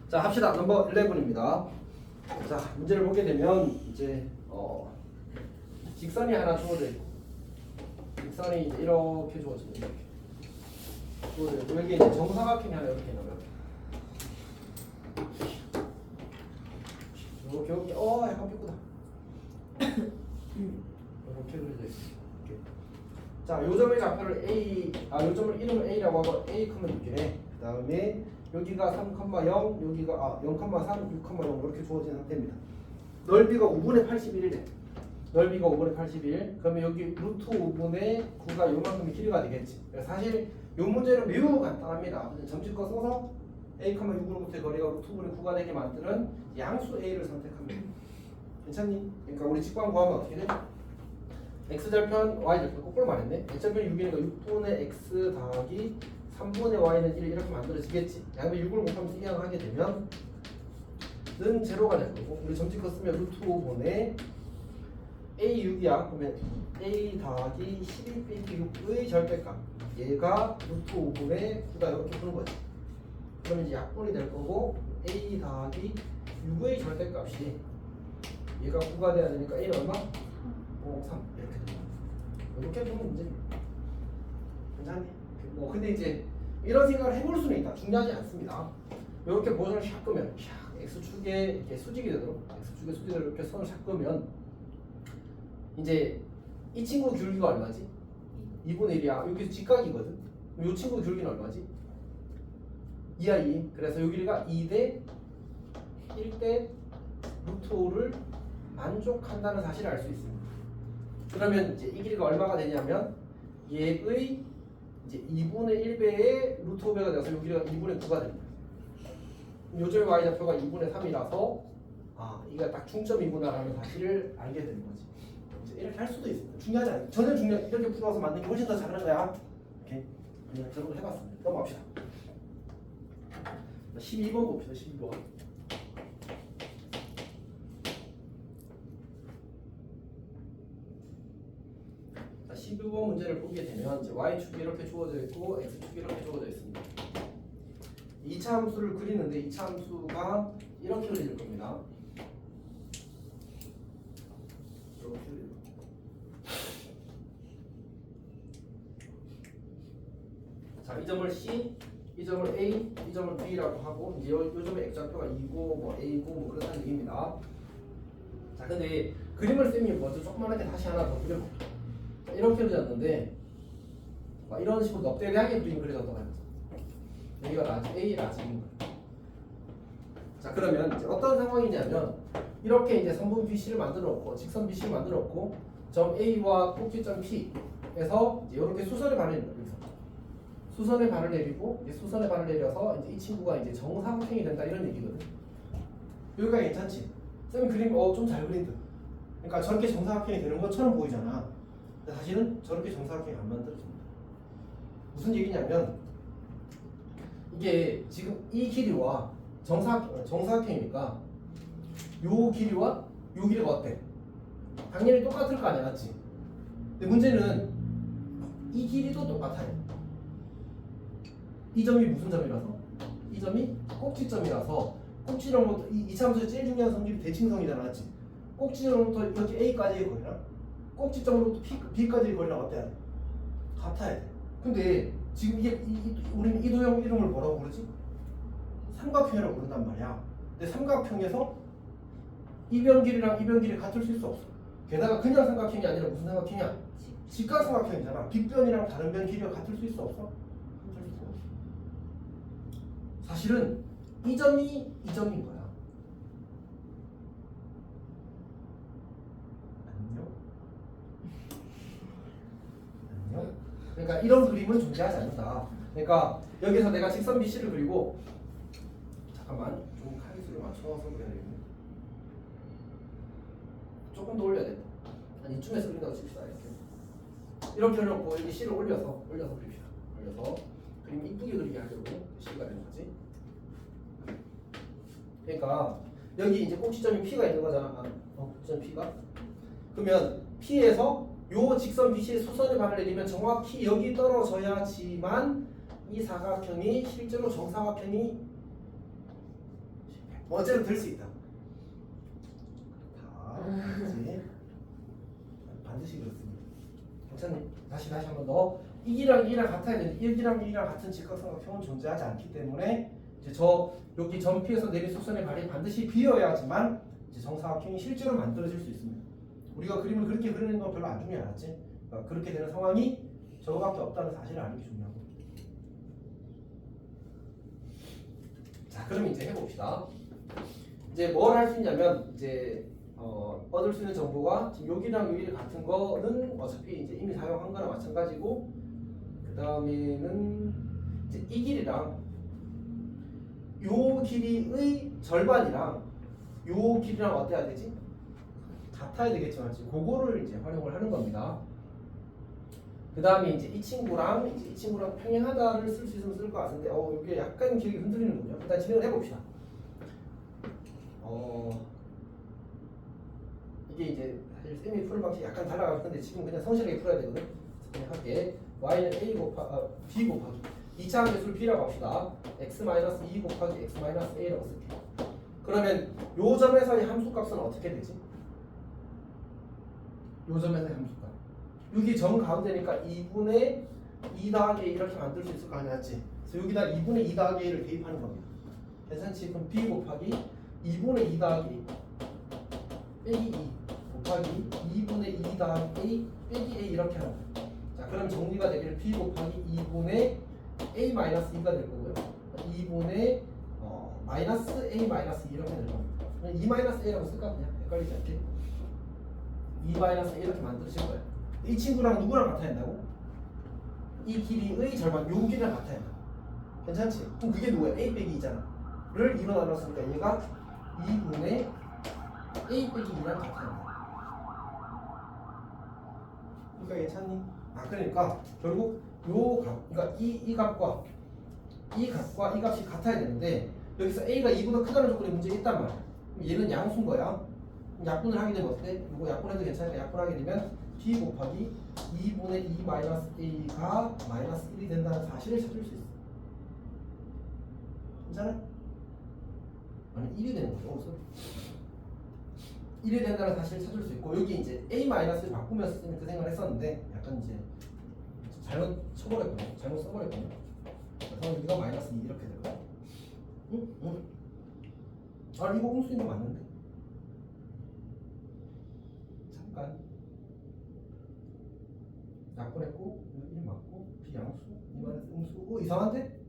자, 합시다. 넘버 11입니다. 자, 문제를 보게 되면 이제 직선이 하나 주어져 있고, 직선이 이제 이렇게 주어져 있고, 이렇게 여기 이제 정사각형이 하나 이렇게 나와요. 이렇게 약간 삐꾸다. 이렇게 그려져 있어. 이렇게. 자, 요 점의 좌표를 요 점을 이름을 A라고 하고 A, 6개네. 그 다음에 여기가 3,0, 여기가 0,3, 6,0 이렇게 주어진 상태입니다. 넓이가 5분의 81이래. 넓이가 5분의 81. 그러면 여기 루트 5분의 9가 요만큼의 길이가 되겠지. 사실 이 문제는 매우 간단합니다. 점집거 써서 A, 6으로부터의 거리가 루트 5분의 9가 되게 만드는 양수 A를 선택합니다. 괜찮니? 그러니까 우리 직관 구하면 어떻게 돼? X절편, Y절편 거꾸로 말했네. X절편 6이니까 6분의 X 더하기 3분의 Y는 1 이렇게 만들어지겠지. 양면 6을 곱하면서 이항하게 되면 는 제로가 될 거고, 우리 점집거 쓰면 루트 5분의 A 6이야. 그러면 A 더하기 12 빼기 6의 절대값, 얘가 루트 5분의 9다 이렇게 푸는 거지. 그러면 이제 약분이 될 거고, A 더하기 6의 절대값이 얘가 9가 돼야 되니까 A는 얼마? 5, 3 이렇게 됩니다. 이렇게 푸는 문제입니다. 괜찮니? 근데 이제 이런 생각을 해볼 수는 있다. 중요하지 않습니다. 이렇게 보선을 샥 끄면 X축에 이렇게 수직이 되도록, X축에 수직이 되도록 이렇게 선을 샥 끄면 이제 이 친구 길이가 얼마지? 2분의 1이야. 여기 직각이거든. 이 친구 길이는 얼마지? 2야 2. 그래서 요 길이가 2대 1대 루트 5를 만족한다는 사실을 알 수 있습니다. 그러면 이제 이 길이가 얼마가 되냐면 얘의 이제 2분의 1배의 루트 5배가 되어서 요 길이가 2분의 9가 됩니다. 요점의 y좌표가 2분의 3이라서 이게 딱 중점이구나라는 사실을 알게 되는 거지. 이렇게 할 수도 있습니다. 중요하지 않아요. 전혀 이렇게 풀어서 만든 게 훨씬 더 잘하는 거야. 이렇게 그냥 저렇게 해봤습니다. 넘어갑시다. 12번 봅시다. 12번. 자, 12번 문제를 보게 되면 이제 y축이 이렇게 주어져 있고 x축이 이렇게 주어져 있습니다. 2차 함수를 그리는데 2차 함수가 이렇게 그려질 겁니다. 이렇게 그려질 겁니다. 자, 이 점을 C, 이 점을 A, 이 점을 B라고 하고, 이제 요 점의 X좌표가 2고 뭐 A고 뭐 그렇다는 얘기입니다. 자, 근데 그림을 쌤이 먼저 조그만하게 다시 하나 더 그려볼게요. 자, 이렇게 그려졌는데 이런 식으로 넉대대하게 그림이 그려졌다고 해요. 여기가 라지 A, 라지인 거예요. 자, 그러면 이제 어떤 상황이냐면 이렇게 이제 선분 BC를 만들어 놓고 직선 BC를 만들어 놓고 점 A와 꼭지점 P에서 이제 이렇게 수선의 반을 내립니다. 수선의 반을 내리고 이제 수선의 반을 내려서 이제 이 친구가 이제 정사각형이 된다 이런 얘기거든. 여기가 괜찮지? 쌤 그림 좀 잘 그린다. 그러니까 저렇게 정사각형이 되는 것처럼 보이잖아. 근데 사실은 저렇게 정사각형이 안 만들어집니다. 무슨 얘기냐면 이게 지금 이 길이와 정사각형이니까 요 길이와 요 길이가 어때? 당연히 똑같을 거 아니야, 맞지? 근데 문제는 이 길이도 똑같아요. 이 점이 무슨 점이라서? 이 점이 꼭지점이라서 꼭지점부터 이 참수의 제일 중요한 성질이 대칭성이잖아, 맞지? 꼭지점부터 이렇게 A까지의 거리랑 꼭지점으로부터 B까지의 거리랑 어때야 돼? 같아야 돼. 근데 지금 이게 우리는 이 도형 이름을 뭐라고 부르지? 삼각형이라고 부른단 말이야. 근데 삼각형에서 이 변 길이랑 이 변 길이 같을 수 없어. 게다가 그냥 삼각형이 아니라 무슨 삼각형이야? 직각삼각형이잖아. 빗변이랑 다른 변 길이가 같을 수 있어 없어? 같을 수 없어. 사실은 이 점이 이 점인 거야. 안녕? 그러니까 이런 그림은 존재하지 않는다. 그러니까 여기서 내가 직선 BC를 그리고 잠깐만 좀 카이수를 맞춰서 그려야 되겠네. 조금 더 올려야 돼. 한 이쯤에서 그린다고 칩시다. 이렇게 해놓고 여기 C를 올려서 그립시다. 올려서 그림 이쁘게 그리게 하려고 C가 되는 거지. 그러니까 여기 이제 꼭지점이 P가 있는 거잖아. 꼭지점 P가. 그러면 P에서 요 직선 BC의 수선의 반을 내리면 정확히 여기 떨어져야지만 이 사각형이 실제로 정사각형이 어제로 될 수 있다. 그렇지. 반드시 그렇습니다. 괜찮니? 다시 한번 더. 이 길이랑 이랑 같아야 되는데 1이랑 2랑 같은 직각삼각형은 존재하지 않기 때문에 이제 여기 점피에서 내린 수선의 발이 반드시 비어야지만 이제 정사각형이 실제로 만들어질 수 있습니다. 우리가 그림을 그렇게 그리는 건 별로 안 중요하지. 그러니까 그렇게 되는 상황이 저거밖에 없다는 사실을 아는 게 중요하고. 자, 그럼 이제 해봅시다. 이제 뭘 할 수 있냐면 이제 얻을 수 있는 정보가 지금 여기랑 여기를 같은 거는 어차피 이제 이미 사용한 거랑 마찬가지고, 그 다음에는 이제 이 길이랑 요 길이의 절반이랑 요 길이랑 어때야 되지? 같아야 되겠지만 지금 그거를 이제 활용을 하는 겁니다. 그 다음에 이제 이 친구랑 평행하다를 쓸 수 있으면 쓸 것 같은데 이게 약간 기억이 흔들리는군요. 일단 진행을 해봅시다. 이게 이제 사실 쌤이 푸는 방식이 약간 달라가지고 근데 지금 그냥 성실하게 풀어야 되거든. 그냥 할게. y는 b 곱하기 2차 함수를 b라고 합시다. x-2 곱하기 x-a라고 쓸게. 그러면 요 점에서의 함수값은 어떻게 되지? 요 점에서의 함수값. 여기 점 가운데니까 2분의 2 더하기 a 이렇게 만들 수 있을 거 아니야, 맞지? 그래서 여기다 2분의 2 더하기 a를 대입하는 겁니다. 괜찮지? 그럼 b 곱하기 2분의 2 더하기 빼기 2 곱하기 2분의 2 더하기 a 빼기 a 이렇게 하는 거예요. 자, 그럼 정리가 되기를 b 곱하기 2분의 a 마이너스 2가 될 거고요. 2분의 마이너스 a 마이너스 2 이렇게 될 겁니다. 그럼 2 마이너스 a라고 쓸까 그냥 헷갈리지 않게 2 마이너스 a 이렇게 만드실 거예요. 이 친구랑 누구랑 같아야 한다고? 이 길이의 절반, 요 길이랑 같아야 한다. 괜찮지? 그럼 그게 누구야? a 빼기 2잖아. 를 2로 나눴으니까 얘가 2분의 a 빼기 2랑 같아야 한다. 그러니까 괜찮니? 그러니까 결국 요 값, 그러니까 이 값과 이 값이 같아야 되는데 여기서 a가 2보다 크다는 조건이 문제에 있단 말이야. 그럼 얘는 양수인 거야. 약분을 하게 되면 어때? 이거 약분해도 괜찮으니까 약분하게 되면 b 곱하기 2분의 2 마이너스 a가 마이너스 1이 된다는 사실을 찾을 수 있어. 괜찮아? 아니 1이 되는 거죠. 그래서 1이 된다는 사실을 찾을 수 있고 여기 이제 a 마이너스를 바꾸면서 쓰는 그 생각을 했었는데 약간 이제 잘못 쳐버렸거든요. 잘못 써버렸거든요. 그래서 여기가 마이너스 2 이렇게 될 거야. 응? 이거 음수인 거 맞는데? 잠깐 약분했고 1 맞고 비양수 2 마이너스 음수 이상한데?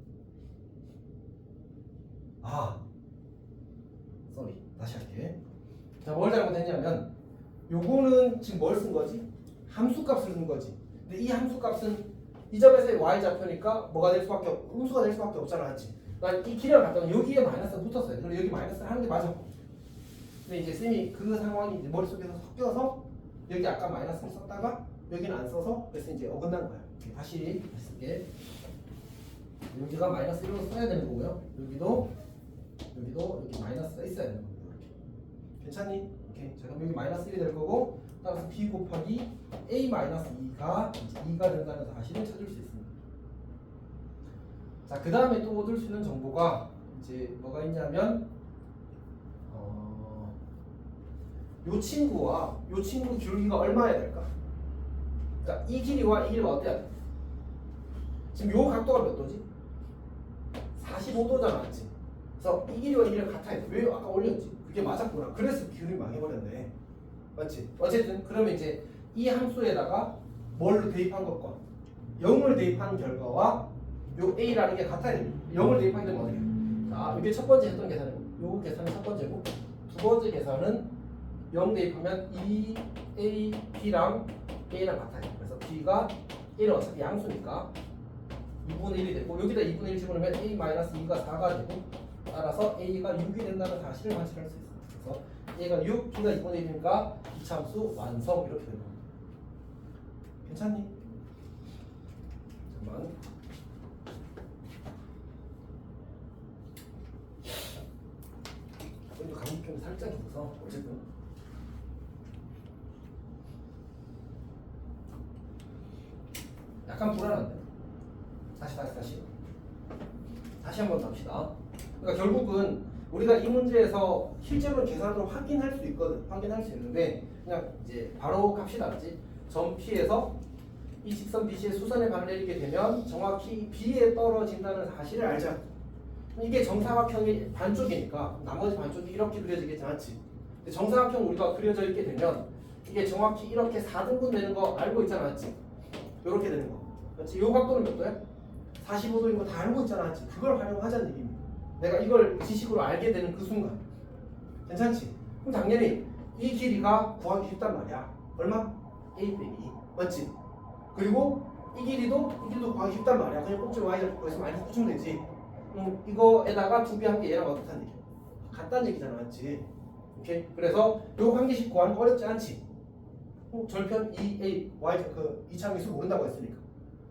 쏘리 다시 할게. 자, 뭘 잘못했냐면 요거는 지금 뭘 쓴 거지? 함수값을 쓴 거지. 근데 이 함수값은 이 점에서의 y좌표니까 뭐가 될 수밖에 음수가 될 수밖에 없잖아, 맞지? 난 이 길이랑 같다면 여기에 마이너스가 붙었어요. 그럼 여기 마이너스를 하는 게 맞아. 근데 이제 쌤이 그 상황이 이제 머릿속에서 섞여서 여기 아까 마이너스를 썼다가 여기는 안 써서 그래서 이제 어긋난 거야. 다시 쓸게. 여기가 마이너스 1로 써야 되는 거고요. 여기도 여기 마이너스가 있어야 되는 겁니다. 이렇게. 괜찮니? 오케이. 자, 그럼 여기 마이너스 1이 될 거고 따라서 b 곱하기 a 마이너스 2가 이제 2가 된다는 사실을 찾을 수 있습니다. 자, 그 다음에 또 얻을 수 있는 정보가 이제 뭐가 있냐면 요 친구와 요 친구 줄기가 얼마여야 될까? 그러니까 이 길이와 이 길이가 어때야 돼? 지금 요 각도가 몇 도지? 45도잖아, 맞지? 그래서 이 길이와 이 길이가 같아야 돼. 왜 아까 올렸지? 그게 맞았구나. 그래서 기울이 망해버렸네. 맞지? 어쨌든 그러면 이제 이 함수에다가 뭘 대입한 것과 0을 대입한 결과와 요 a라는 게 같아야 됩니다. 0을 대입하게 되면 어떻게 돼? 자, 이게 첫 번째 했던 계산은 요 계산이 첫 번째고 두 번째 계산은 0 대입하면 2a, b랑 a랑 같아요. 그래서 b가 1은 어차피 양수니까 2분의 1이 되고 여기다 2분의 1 집어넣으면 a-2가 4가 되고 따라서 a가 6이 된다는 사실을 관찰할 수 있습니다. 그래서 a가 6, b가 2분의 1이니까 이차함수 완성 이렇게 되는 겁니다. 괜찮니? 잠깐만. 또 감기 좀 살짝 있어서 어쨌든 약간 불안한데. 다시. 다시 한번 갑시다. 그러니까 결국은 우리가 이 문제에서 실제로 계산으로 확인할 수 있거든. 확인할 수 있는데 그냥 이제 바로 갑시다. 그렇지? 점 P에서 이 직선 BC의 수선의 반을 내리게 되면 정확히 B에 떨어진다는 사실을 알자. 이게 정사각형의 반쪽이니까 나머지 반쪽이 이렇게 그려지겠지 않지? 근데 정사각형 우리가 그려져 있게 되면 이게 정확히 이렇게 4등분 되는 거 알고 있잖아, 맞지? 이렇게 되는 거. 맞지? 요 각도는 몇 도야? 45도인 거 다 알고 있잖아, 맞지? 그걸 활용하자는 얘기입니다. 내가 이걸 지식으로 알게 되는 그 순간. 괜찮지? 그럼 당연히 이 길이가 구하기 쉽단 말이야. 얼마? A 빼기 2. 맞지? 그리고 이 길이도 구하기 쉽단 말이야. 그냥 꼭지 Y를 거기서 많이 붙이면 되지. 이거에다가 두 개 한 게 얘랑 어떻다는 얘기야? 같다는 얘기잖아, 맞지? 오케이? 그래서 요 관계식 구하는 거 어렵지 않지? 절편 2A, Y 이차함수를 모른다고 했으니까.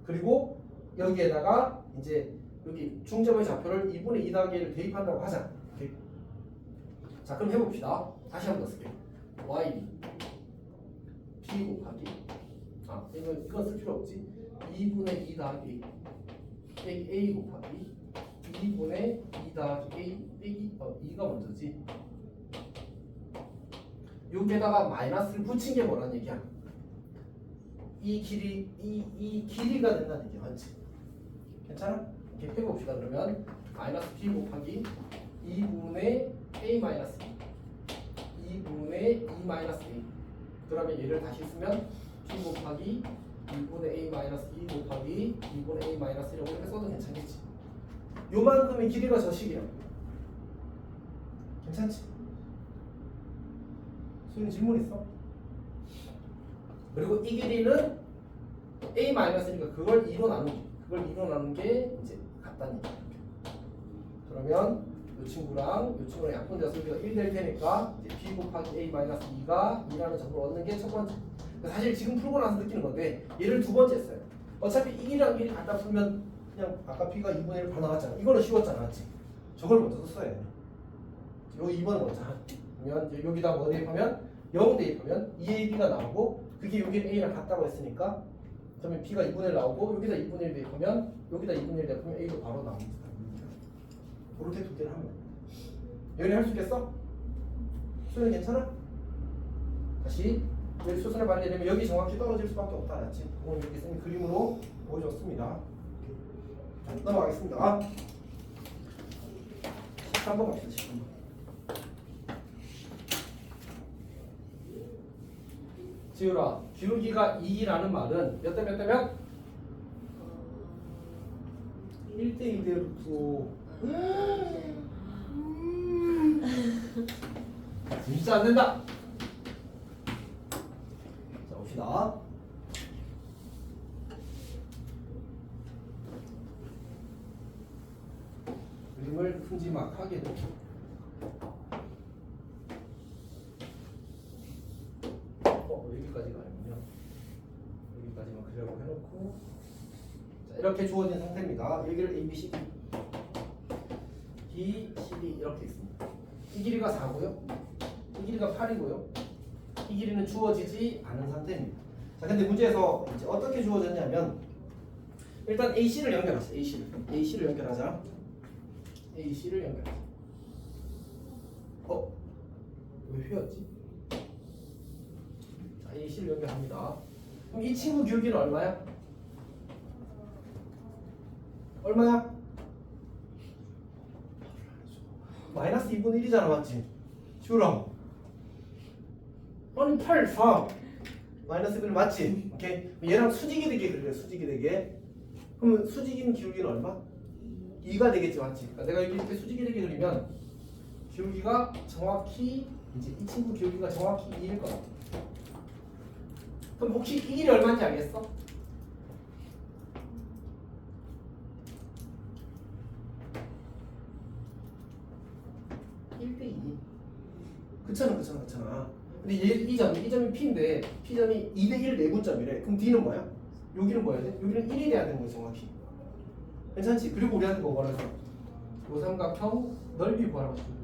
그리고 여기에다가 이제 여기 중점의 좌표를 2분의 2 더하기 1을 대입한다고 하자. 오케이? 자, 그럼 해봅시다. 다시 한번 더 쓸게요. Y B 곱하기 이건 쓸 필요 없지. 2분의 2 더하기 빼기 A 곱하기 2분의 2 더하기 A 빼기 2가 먼저지. 여기에다가 마이너스를 붙인 게 뭐라는 얘기야? 이 길이가 된다는 얘기야, 맞지? 괜찮아? 이렇게 해봅시다. 그러면 마이너스 B 곱하기 2분의 A 마이너스 2분의 2 마이너스 A. 그러면 얘를 다시 쓰면 B 곱하기 2분의 A 마이너스 2 곱하기 2분의 A 마이너스 1이라고 이렇게 써도 괜찮겠지? 요만큼의 길이가 저 식이야. 괜찮지? 수윤 질문 있어? 그리고 이 길이는 A 마이너스니까 그걸 2로 나눈 게 이제 같다는 얘기야. 그러면 이 친구랑 약분돼서 우리가 1 될 테니까 이제 B 곱하기 A 마이너스 2가 2라는 점을 얻는 게 첫 번째. 사실 지금 풀고 나서 느끼는 건데 얘를 두 번째 했어요. 어차피 이 길이랑 길이 갖다 풀면 그냥 아까 B가 2분의 1 바로 나갔잖아. 이거는 쉬웠잖아, 맞지? 저걸 먼저 썼어야 돼. 여기 2번을 먼저 그러면 여기다 뭐 대입하면 0 대입하면 2AB가 나오고 그게 여기는 A랑 같다고 했으니까 그러면 B가 2분의 1 나오고 여기다 2분의 1 대입하면 여기다 2분의 1 대입하면 A도 바로 나옵니다. 그렇게 두 개를 하면 돼. 연이 할 수 있겠어? 수능 괜찮아? 다시 여기 수선을 발휘되면 여기 정확히 떨어질 수밖에 없다, 알았지? 오늘 이렇게 쌤이 그림으로 보여줬습니다. 자, 넘어가겠습니다. 13번 갑시다. 13번. 지우라, 기울기가 2라는 말은 몇 대 몇 대면? 1대 2대로 진짜 안 된다. 자, 봅시다. 그림을 큼지막하게 여기까지가 아니군요. 여기까지만 그려고 해놓고 자, 이렇게 주어진 상태입니다. 여기를 A, B, C, D, C, D 이렇게 있습니다. 이 길이가 4고요. 이 길이가 8이고요. 이 길이는 주어지지 않은 상태입니다. 자, 근데 문제에서 이제 어떻게 주어졌냐면 일단 AC를 연결하자. AC를 연결하자. AC를 연결하자. 왜 휘었지? 자, AC를 연결합니다. 그럼 이 친구 기울기는 얼마야? 얼마야? 마이너스 2분의 1이잖아, 맞지? 지우라. 아니 8, 4 마이너스 1 맞지? 오케이. 얘랑 수직이 되게 그래. 수직이 되게. 그러면 수직인 기울기는 얼마? 2가 되겠지, 맞지? 그러니까 내가 여기 이렇게 수직이 되게 그리면 기울기가 정확히 이제 이 친구 기울기가 정확히 2일 거다. 그럼 혹시 이 길이 얼마인지 알겠어? 그렇잖아. 근데 이 점이 P인데 P점이 2대1 내분점이래. 그럼 D는 뭐야? 여기는 뭐야 돼? 여기는 1이 돼야 되는 거야, 정확히. 괜찮지? 그리고 우리한테 뭐 말하죠? 요 삼각형 넓이 구하라고 했어.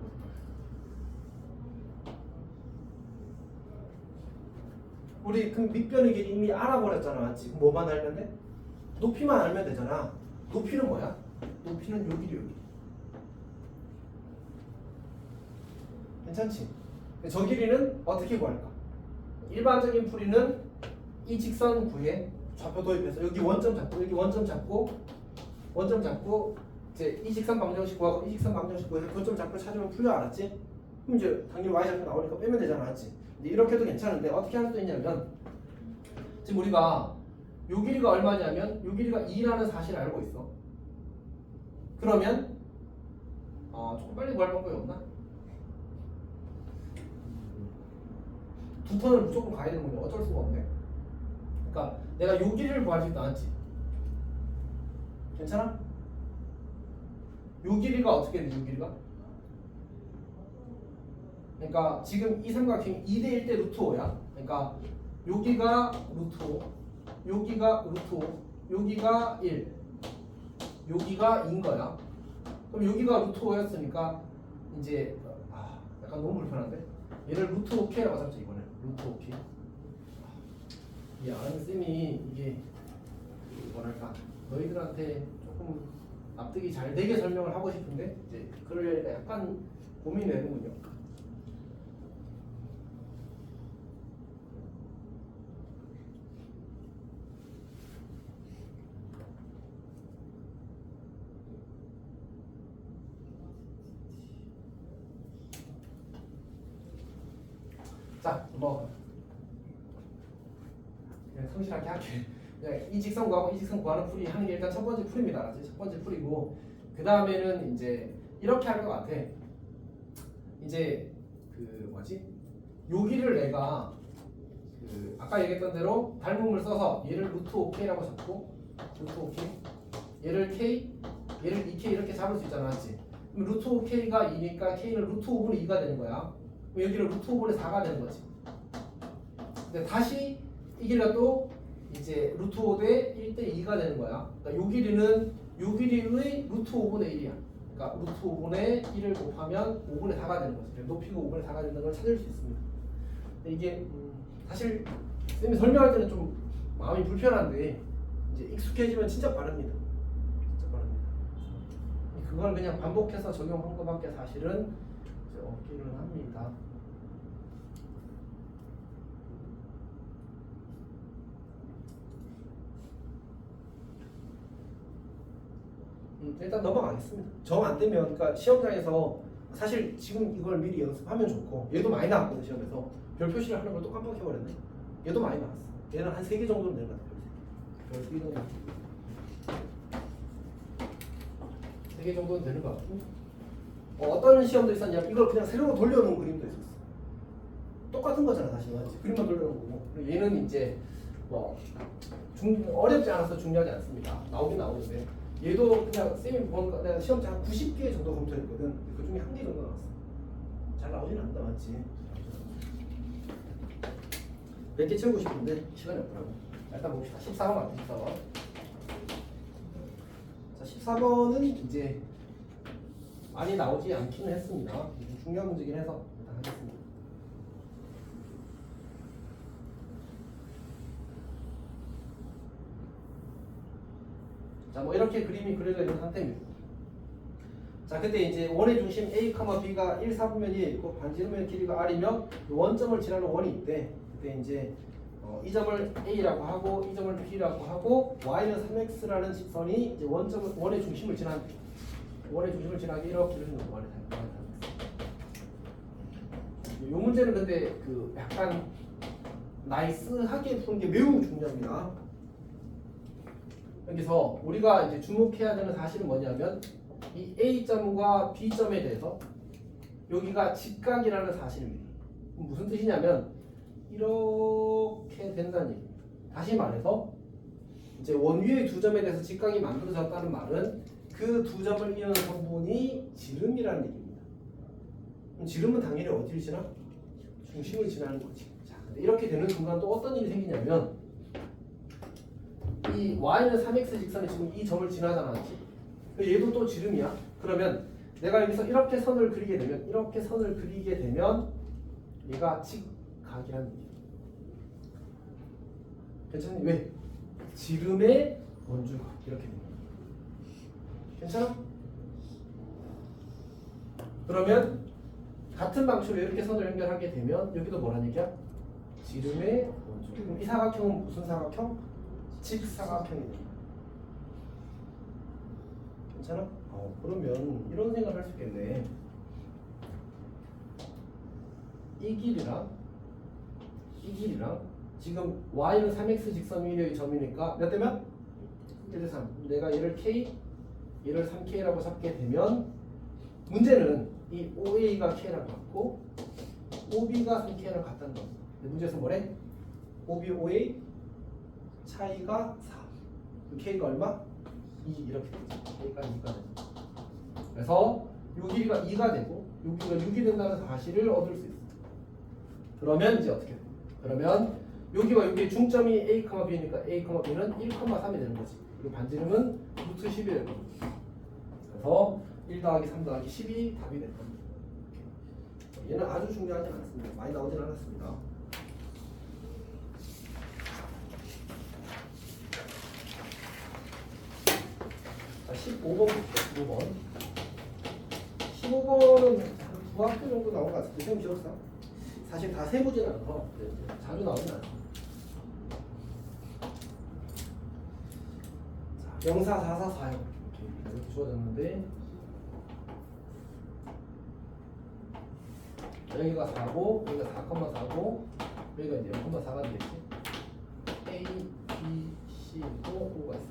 우리 그 밑변의 길이 이미 알아버렸잖아, 맞지? 뭐만 알면 돼? 높이만 알면 되잖아. 높이는 뭐야? 높이는 요 길이 여기. 괜찮지? 저 길이는 어떻게 구할까? 일반적인 풀이는 이 직선 구에 좌표 도입해서 여기 원점 잡고 여기 원점 잡고 이제 이 직선 방정식 구하고 이 직선 방정식 구해서 교점 잡고 찾으면 풀려. 알았지? 그럼 이제 당연히 y좌표 나오니까 빼면 되잖아. 알았지? 근데 이렇게 해도 괜찮은데 어떻게 할 수도 있냐면 지금 우리가 요 길이가 얼마냐면 요 길이가 2라는 사실을 알고 있어. 그러면 조금 빨리 구할 방법이 없나? 두 턴을 무조건 가야 되는 거냐? 어쩔 수가 없네. 그러니까 내가 요 길이를 구하지도 않았지. 괜찮아? 요 길이가 어떻게 돼? 요 길이가? 그러니까 지금 이 삼각형이 2대 1대 루트 5야. 그러니까 여기가 루트 5, 여기가 루트 5, 여기가 1, 여기가 2인 거야. 그럼 여기가 루트 5였으니까 이제 약간 너무 불편한데? 얘를 루트 5K라고 잡자. 이번에 루트 5K. 이 아는 쌤이 이게 뭐랄까 너희들한테 조금 납득이 잘 되게 설명을 하고 싶은데 이제 그럴 약간 고민이 되는군요. 자, 뭐 그냥 성실하게 할게. 그냥 이 직선 구하고 이 직선 구하는 풀이 하는 게 일단 첫 번째 풀입니다. 알았지? 첫 번째 풀이고 그 다음에는 이제 이렇게 할 것 같아. 이제 그 뭐지? 여기를 내가 그 아까 얘기했던 대로 닮음을 써서 얘를 루트 5K라고 잡고 루트 5K 얘를 K 얘를 2K 이렇게 잡을 수 있잖아. 맞지? 그럼 루트 5K가 2니까 K는 루트 5분의 2가 되는 거야. 여기를 루트 5분의 4가 되는 거지. 근데 다시 이 길이가 또 이제 루트 5 대 1대 2가 되는 거야. 그러니까 요 길이는 요 길이의 루트 5분의 1이야. 그러니까 루트 5분의 1을 곱하면 5분의 4가 되는 거지. 높이가 5분의 4가 된다는 걸 찾을 수 있습니다. 근데 이게 사실 쌤이 설명할 때는 좀 마음이 불편한데 이제 익숙해지면 진짜 빠릅니다. 진짜 빠릅니다. 그걸 그냥 반복해서 적용한 것밖에 사실은 이제 없기는 합니다. 일단 넘어가겠습니다. 정 안 되면 그러니까 시험장에서 사실 지금 이걸 미리 연습하면 좋고 얘도 많이 나왔거든. 시험에서 별 표시를 하는 걸 또 깜빡해버렸네. 얘도 많이 나왔어. 얘는 한 3개 정도는 되는 것 같아요. 별 3개 정도. 3개 정도는 되는 것 같고 어떤 시험도 있었냐면 이걸 그냥 세로로 돌려놓은 그림도 있었어. 똑같은 거잖아. 사실 그림만 돌려놓은 거고. 그리고 얘는 이제 뭐 어렵지 않아서 중요하지 않습니다. 나오긴 나오는데 얘도 그냥 쌤이 뭔가 내가 시험지 한 90개 정도 검토했거든. 그 중에 1개 정도 나왔어. 잘 나오진 않다. 맞지? 몇 개 채우고 싶은데 시간이 없더라고. 일단 봅시다. 14번 맞죠? 14번. 자, 14번은 이제 많이 나오지 않기는 했습니다. 좀 중요한 문제긴 해서 일단 하겠습니다. 자, 뭐 이렇게 그림이 그려져 있는 상태입니다. 자, 그때 이제 원의 중심 A, B가 1, 4분면이 있고 반지름의 길이가 R이며 원점을 지나는 원이 있대. 그때 이제 이 점을 A라고 하고 이 점을 B라고 하고 Y는 3X라는 직선이 이제 원의 중심을 지나는 원의 중심을 지나게 이렇게 이루어진 원의 3X. 이 문제는 근데 그 약간 나이스하게 푸는 게 매우 중요합니다. 여기서 우리가 이제 주목해야 되는 사실은 뭐냐면 이 A점과 B점에 대해서 여기가 직각이라는 사실입니다. 무슨 뜻이냐면 이렇게 된다는 얘기입니다. 다시 말해서 이제 원위의 두 점에 대해서 직각이 만들어졌다는 말은 그 두 점을 이루는 성분이 지름이라는 얘기입니다. 그럼 지름은 당연히 어디를 지나? 중심을 지나는 거지. 자, 근데 이렇게 되는 순간 또 어떤 일이 생기냐면 이 y는 3x 직선이 지금 이 점을 지나잖아. 얘도 또 지름이야. 그러면 내가 여기서 이렇게 선을 그리게 되면 얘가 직각이라는 얘기야. 괜찮니? 왜? 지름의 원주각 이렇게 됩니다. 괜찮아? 그러면 같은 방식으로 이렇게 선을 연결하게 되면 여기도 뭐라는 얘기야? 지름의 원조. 그럼 이 사각형은 무슨 사각형? 직사각형이 됩니다. 괜찮아? 그러면 이런 생각을 할 수 있겠네. 이 길이랑 지금 y는 3x 직선 위의 점이니까 몇 대면? 1대3. 내가 얘를 k, 얘를 3k라고 잡게 되면 문제는 이 OA가 k랑 같고 OB가 3k랑 같다는 겁니다. 근데 문제에서 뭐래? OB, OA 차이가 4. k가 얼마? 2 이렇게 되죠. k가 2가 되죠. 그래서 요 길이가 2가 되고 요 길이가 6이 된다는 사실을 얻을 수 있어요. 그러면 이제 어떻게 돼? 그러면 여기와 여기 중점이 A, B니까 A, B는 1,3이 되는 거지. 그리고 반지름은 루트 10이 될 겁니다. 그래서 1 더하기 3 더하기 10이 답이 될 겁니다. 얘는 아주 중요하지 않습니다. 많이 나오진 않았습니다. 자, 15번 볼게요. 15번은 두 학교 정도 나온 것 같은데 쌤 기억상? 사실 다 세보진 않아서 자주 나오진 않습니다. 자, 04444요. 이렇게 주어졌는데 여기가 4고 여기가 4,4고 여기가 이제 0,4가 되겠지. A, B, C도 O가 있어.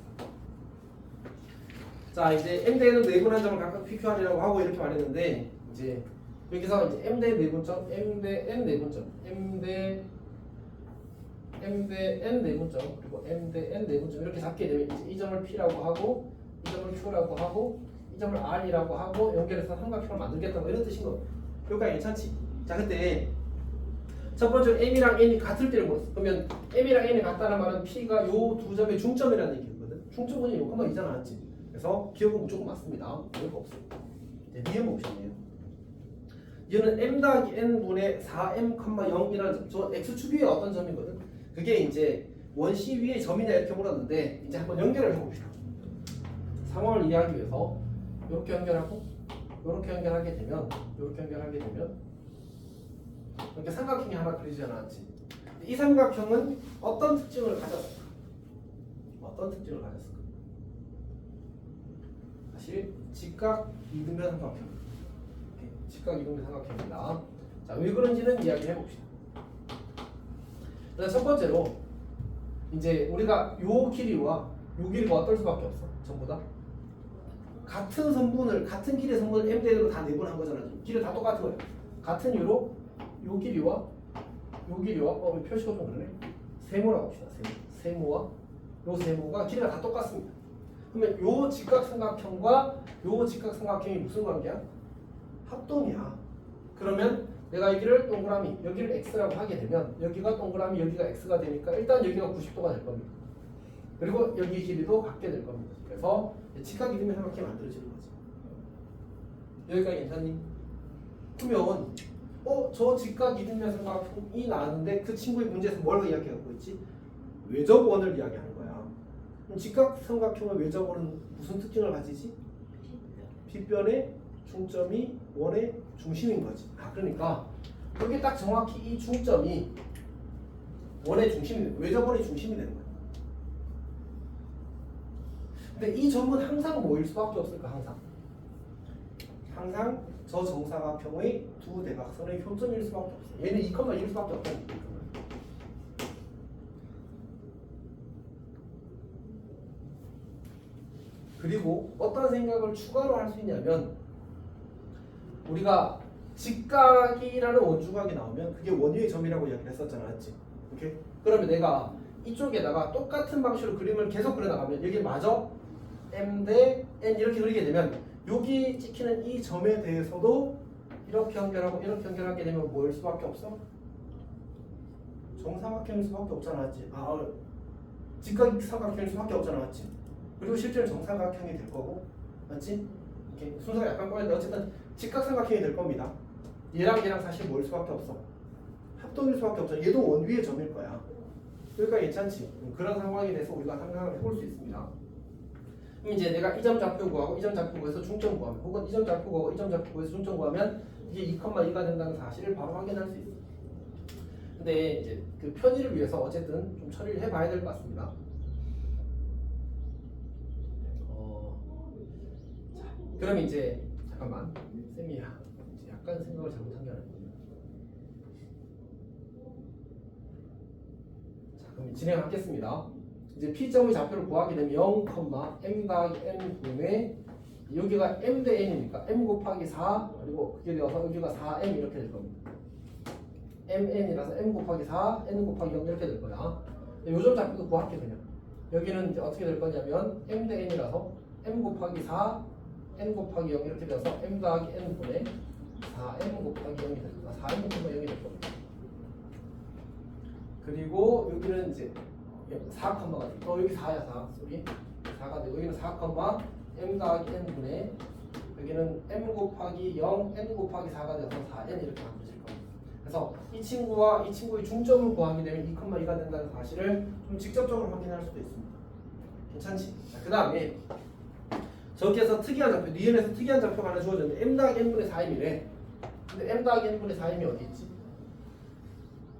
자, 이제 M 대는 네분한 점을 각각 PQR이라고 하고 이렇게 말했는데 이제 여기서 이제 M 대 네분점, M 대 N 네분점, M 대 N 네분점, 그리고 M 대 N 네분점 이렇게 잡게 되면 이제 이 점을 P라고 하고 이 점을 Q라고 하고 이 점을 R이라고 하고 연결해서 삼각형을 만들겠다 뭐 이런 뜻인 거. 여기까지 괜찮지? 자, 그때 첫 번째로 M이랑 N이 같을 때를 물었어. 그러면 M이랑 N이 같다는 말은 P가 요 두 점의 중점이라는 얘기거든. 중점은 요것만 있지 않았지. 그래서 기억은 무조건 맞습니다. 별거 없어요. 이제 니은 옵션이에요. 얘는 m 더하기 n 분의 4m,0이라는 저 x축 위에 어떤 점이거든. 그게 이제 원시 위의 점이냐 이렇게 물었는데 이제 한번 연결을 해봅시다. 상황을 이해하기 위해서 이렇게 연결하고 이렇게 연결하게 되면 이렇게 삼각형이 하나 그리지 않았지. 이 삼각형은 어떤 특징을 가졌을까? 사실 직각 이등변 삼각형. 직각 이등변 삼각형입니다. 자, 왜 그런지는 이야기해 봅시다. 첫 번째로 이제 우리가 요 길이와 요 길이가 어떨 수밖에 없어. 전부 다 같은 선분을 같은 길이의 선분을 m 대로 다 내분한 거잖아. 길이 다 똑같은 거야. 같은 이유로 요 길이와 표시가 좀 그러네. 세모라고 합시다. 세모와 요 세모가 길이가 다 똑같습니다. 그러면 요 직각삼각형과 요 직각삼각형이 무슨 관계야? 합동이야. 그러면 내가 여기를 동그라미, 여기를 x라고 하게 되면 여기가 동그라미, 여기가 x가 되니까 일단 여기가 90도가 될 겁니다. 그리고 여기 길이도 같게 될 겁니다. 그래서 직각 이등변 삼각형이 만들어지는 거지. 여기까지 괜찮니? 그러면 저 직각 이등변 삼각형이 나왔는데 그 친구의 문제에서 뭘 이야기하고 있지? 외접원을 이야기하는 거야. 그럼 직각 삼각형의 외접원은 무슨 특징을 가지지? 빗변의 중점이 원의 중심인 거지. 그러니까 여기 딱 정확히 이 중점이 원의 중심이, 외접원의 중심이 되는 거야. 근데 이 점은 항상 뭐일 수밖에 없을까? 항상 저 정사각형의 두 대각선의 교점일 수밖에 없어. 얘는 2,1일 수밖에 없다니까. 그리고 어떤 생각을 추가로 할 수 있냐면 우리가 직각이라는 원주각이 나오면 그게 원위의 점이라고 이야기를 했었잖아. 맞지? 오케이? 그러면 내가 이쪽에다가 똑같은 방식으로 그림을 계속 그려나가면 여기 마저 M 대 N 이렇게 그리게 되면 여기 찍히는 이 점에 대해서도 이렇게 연결하고 이렇게 연결하게 되면 뭐일 수밖에 없어? 정삼각형일 수밖에 없잖아. 맞지? 직각 삼각형일 수밖에 없잖아. 맞지? 그리고 실제로 정삼각형이 될 거고. 맞지? 이렇게 순서가 약간 꼬였는데 어쨌든 직각삼각형이 될 겁니다. 얘랑 사실 뭐일 수밖에 없어? 합동일 수밖에 없죠. 얘도 원위의 점일 거야. 그러니까 괜찮지? 그런 상황에 대해서 우리가 상상을 해볼 수 있습니다. 그럼 이제 내가 이 점 좌표 구하고 이 점 좌표 구해서 중점 구하면 혹은 이 점 좌표 구하고 이 점 좌표 구해서 중점 구하면 이게 2,2가 된다는 사실을 바로 확인할 수 있어. 근데 이제 그 편의를 위해서 어쨌든 좀 처리를 해봐야 될 것 같습니다. 자, 그럼 이제 잠깐만 쌤이 이제 약간 생각을 잘못한 게 아니고. 자, 그럼 진행하겠습니다. 이제 P점의 좌표를 구하게 되면 0, m 더하기 n 분의 여기가 m 대 n이니까 m 곱하기 4 그리고 그게 되어서 여기가 4m 이렇게 될 겁니다. mn이라서 m 곱하기 4, n 곱하기 0 이렇게 될 거야. 요점 좌표도 구할게 그냥. 여기는 이제 어떻게 될 거냐면 m 대 n이라서 m 곱하기 4, n 곱하기 0 이렇게 돼서 m 더하기 n 분의 4m 곱하기 0이 될 거야. 4m 곱하기 0이 될 겁니다. 그리고 여기는 이제 4컴마가 돼. 여기 4야 4. 소리 4가 되고 여기는 4컴마 m 더하기 n 분의 여기는 m 곱하기 0, n 곱하기 4가 돼서 4n 이렇게 만들어질 겁니다. 그래서 이 친구와 이 친구의 중점을 구하게 되면 2,2가 된다는 사실을 좀 직접적으로 확인할 수도 있습니다. 괜찮지? 자, 그 다음에 저기에서 특이한 좌표, 니은에서 특이한 좌표가 하나 주어졌는데 m 더하기 n분의 4m이래. 근데 m 더하기 n분의 4m이 어디 있지?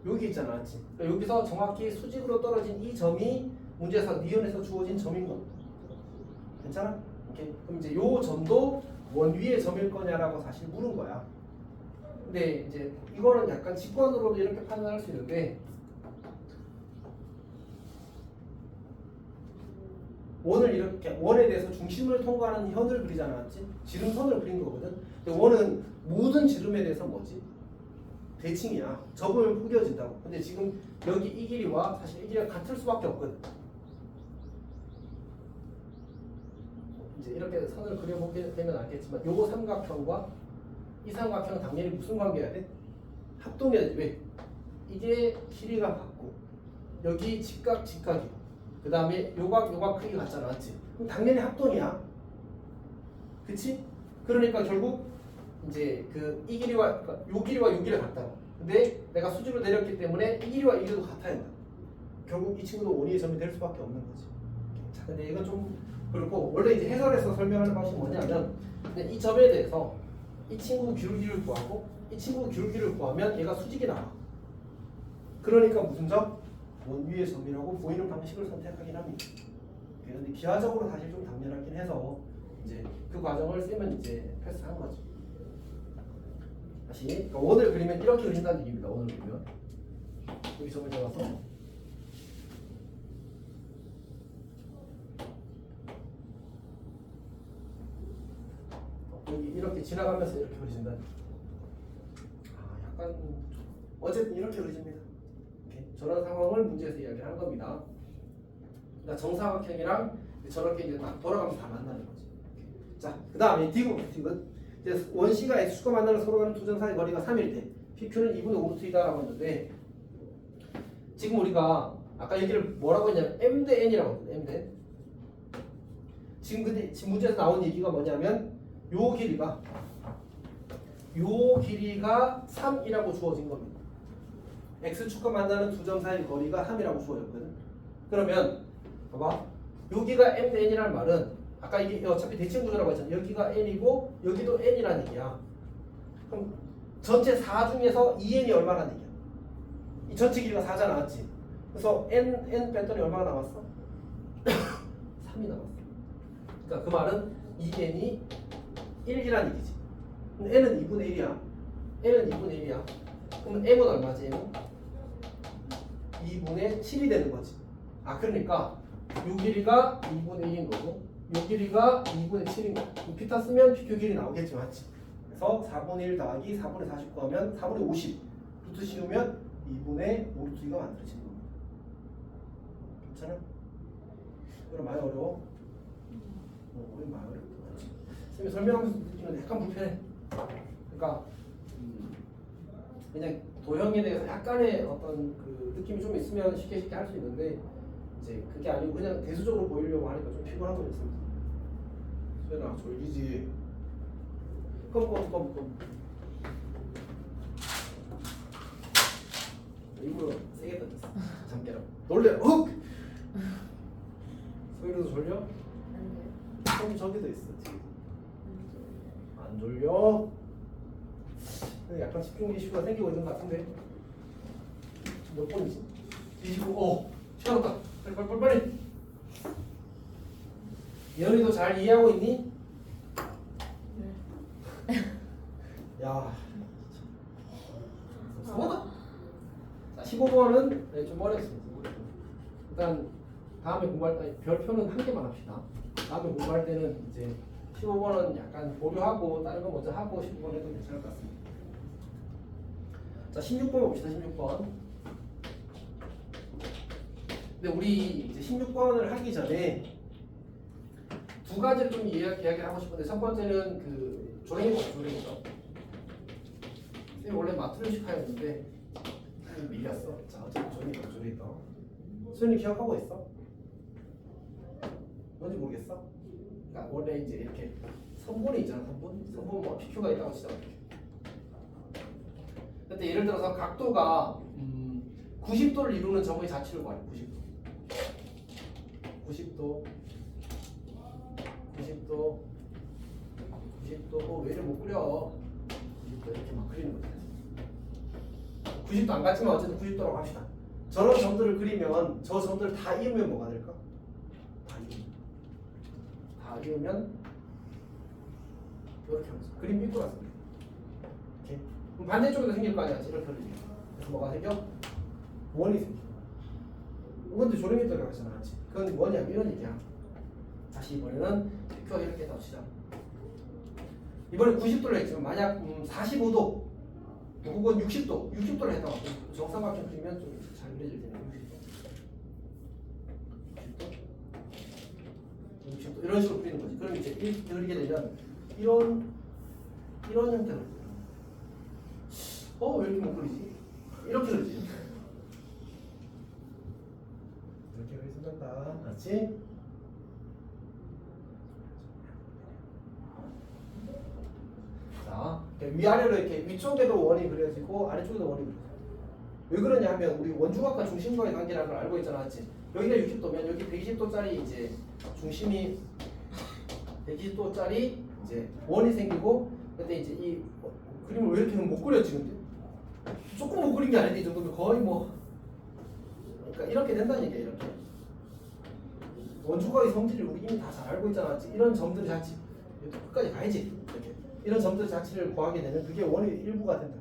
여기 있잖아, 맞지? 그러니까 여기서 정확히 수직으로 떨어진 이 점이 문제에서 니은에서 주어진 점인 겁니다. 괜찮아? 오케이. 그럼 이제 요 점도 원 위의 점일 거냐라고 사실 물은 거야. 근데 이제 이거는 약간 직관으로도 이렇게 판단할 수 있는데 원을 이렇게 원에 대해서 중심을 통과하는 현을 그리잖아, 맞지? 지름선을 그린 거거든. 근데 원은 모든 지름에 대해서 뭐지? 대칭이야. 접으면 포개어진다고. 근데 지금 여기 이 길이와 사실 이 길이가 같을 수밖에 없거든. 이제 이렇게 선을 그려보게 되면 알겠지만 요 삼각형과 이 삼각형은 당연히 무슨 관계야 돼? 합동해야 돼. 왜? 이게 길이가 같고 여기 직각이고 그 다음에 요각 크기가 같잖아, 맞지? 그럼 당연히 합동이야. 그치? 그러니까 결국 이제 그 이 길이와 그러니까 요 길이와 요 길이가 같다고. 근데 내가 수직으로 내렸기 때문에 이 길이와 이 길이도 같아야 된다. 결국 이 친구도 원위의 점이 될 수밖에 없는 거지. 자, 근데 이건 좀 그렇고 원래 이제 해설에서 설명하는 방식이 뭐냐면 이 점에 대해서 이 친구 기울기를 구하고 이 친구 기울기를 구하면 얘가 수직이 나와. 그러니까 무슨 점? 원위의 점이라고 보이는 방식을 선택하긴 합니다. 그런데 기하적으로 사실 좀 당연하긴 해서 이제 그 과정을 쓰면 이제 패스한 거죠. 다시 그러니까 원을 그리면 이렇게 그린다는 얘기입니다. 원을 그리면 여기 점을 잡아서 여기 이렇게 지나가면서 이렇게 그려진다. 약간 어쨌든 이렇게 그려집니다. 저런 상황을 문제에서 이야기를 한 겁니다. 그러니까 정사각형이랑 저렇게 이제 딱 돌아가면서 다 만나는 거지. 자, 그 다음에 디귿. 이제 원C가 X축과 만나는 서로 가는 두 점 사이 거리가 3일 때 PQ는 2분의 5루트이다라고 했는데 지금 우리가 아까 얘기를 뭐라고 했냐면 M 대 N이라고 했거든. M 대 N. 지금 근데 지금 문제에서 나온 얘기가 뭐냐면 요 길이가 3이라고 주어진 겁니다. X축과 만나는 두 점 사이 거리가 3이라고 주어졌거든. 그러면 봐봐. 여기가 M 대 N이라는 말은 아까 이게 어차피 대칭 구조라고 했잖아. 여기가 N이고 여기도 N이라는 얘기야. 그럼 전체 4 중에서 2N이 얼마나 얘기야? 이 전체 길이가 4잖아, 맞지? 그래서 N 뺐더니 얼마나 남았어? 3이 남았어. 그러니까 그 말은 2N이 1이라는 얘기지. 근데 N은 2분의 1이야. N은 2분의 1이야. 그러면 M은 얼마지? M은? 2분의 7이 되는 거지. 그러니까 요 길이가 2분의 1인 거고 요 길이가 2분의 7인 거고 피타 쓰면 PQ 길이 나오겠지, 맞지? 그래서 4분의 1 더하기 4분의 49 하면 4분의 50 루트 씌우면 2분의 5루트 2가 만들어지는 겁니다. 괜찮아? 이거 많이 어려워? 우리 많이 어렵다. 선생님이 설명하면서 느끼는 약간 불편해. 그러니까 그냥 도형에 대해서 약간의 어떤 그 느낌이 좀 있으면 쉽게 할 수 있는데 이제 그게 아니고 그냥 대수적으로 보이려고 하니까 좀 피곤한 거 있습니다. 수연아 졸리지? 껌 일부러 세게 던졌어. 잠 깨라. 놀래. 훅! 소희도 졸려? 안 돼요. 안 졸려? 약간 집중 이슈가 생기고 있는 것 같은데 몇 번이지? 25. 시간 없다. 빨리. 예언이도 잘 이해하고 있니? 야, 뭐다? 자, 15번은 좀 어렵습니다. 일단 다음에 공부할 때 별표는 한 개만 합시다. 다음에 공부할 때는 이제 15번은 약간 보류하고 다른 거 먼저 하고 15번 해도 괜찮을 것 같습니다. 자, 16번 봅시다. 16번. 근데 우리 이제 16번을 하기 전에 두 가지를 좀 이야기를 하고 싶은데 첫 번째는 그 조랭이법. 쌤이 원래 마트리오시카였는데 밀렸어. 자, 어쨌든 조랭이법. 수현이 기억하고 있어? 뭔지 모르겠어? 그러니까 원래 이제 이렇게 선분이 있잖아. 선분 뭐 PQ가 있다고 치자. 근데 예를 들어서 각도가 90도를 이루는 점의 자치를 구하래. 90도 왜 이렇게 못 그려? 90도 이렇게 막 그리는 거지. 90도 안 같지만 어쨌든 90도라고 합시다. 저런 점들을 그리면 저 점들 다 이으면 뭐가 될까? 다 이으면 이렇게 하면서 그림 삐뚤어졌습니다. 이렇게. 그럼 반대쪽에도 생길 거 아니야? 이렇게 그리면. 그래서 뭐가 생겨? 원이 생겨. 이건데 조림이 들어가지 않았지. 그건 뭐냐? 이런 얘기야. 다시 이번에는 PQ가 이렇게 나오시자. 이번에 90도를 했지만 만약 45도 혹은 60도를 했다고 정삼각형 그리면 좀 잘 그려질 텐데 60도 이런 식으로 그리는 거지. 그럼 이제 이렇게 그리게 되면 이런 형태로 왜 이렇게 못 그리지? 이렇게 그리지. 이렇게 그리신단다. 맞지? 자, 위아래로 이렇게 위쪽에도 원이 그려지고 아래쪽에도 원이 그려져. 왜 그러냐 하면 우리 원주각과 중심과의 관계라는 걸 알고 있잖아, 맞지? 여기가 60도면 여기 120도짜리 이제 중심이 120도짜리 이제 원이 생기고, 근데 이제 이 그림을 왜 이렇게 못 그렸지 근데? 조금 못 그린 게 아닌데 이 정도면 거의 뭐, 그러니까 이렇게 된다는 얘기야. 이렇게 원주각의 성질을 우리 이미 다 잘 알고 있잖아, 맞지? 이런 점들의 자치 끝까지 가야지. 이렇게 이런 점들의 자치를 구하게 되면 그게 원의 일부가 된다.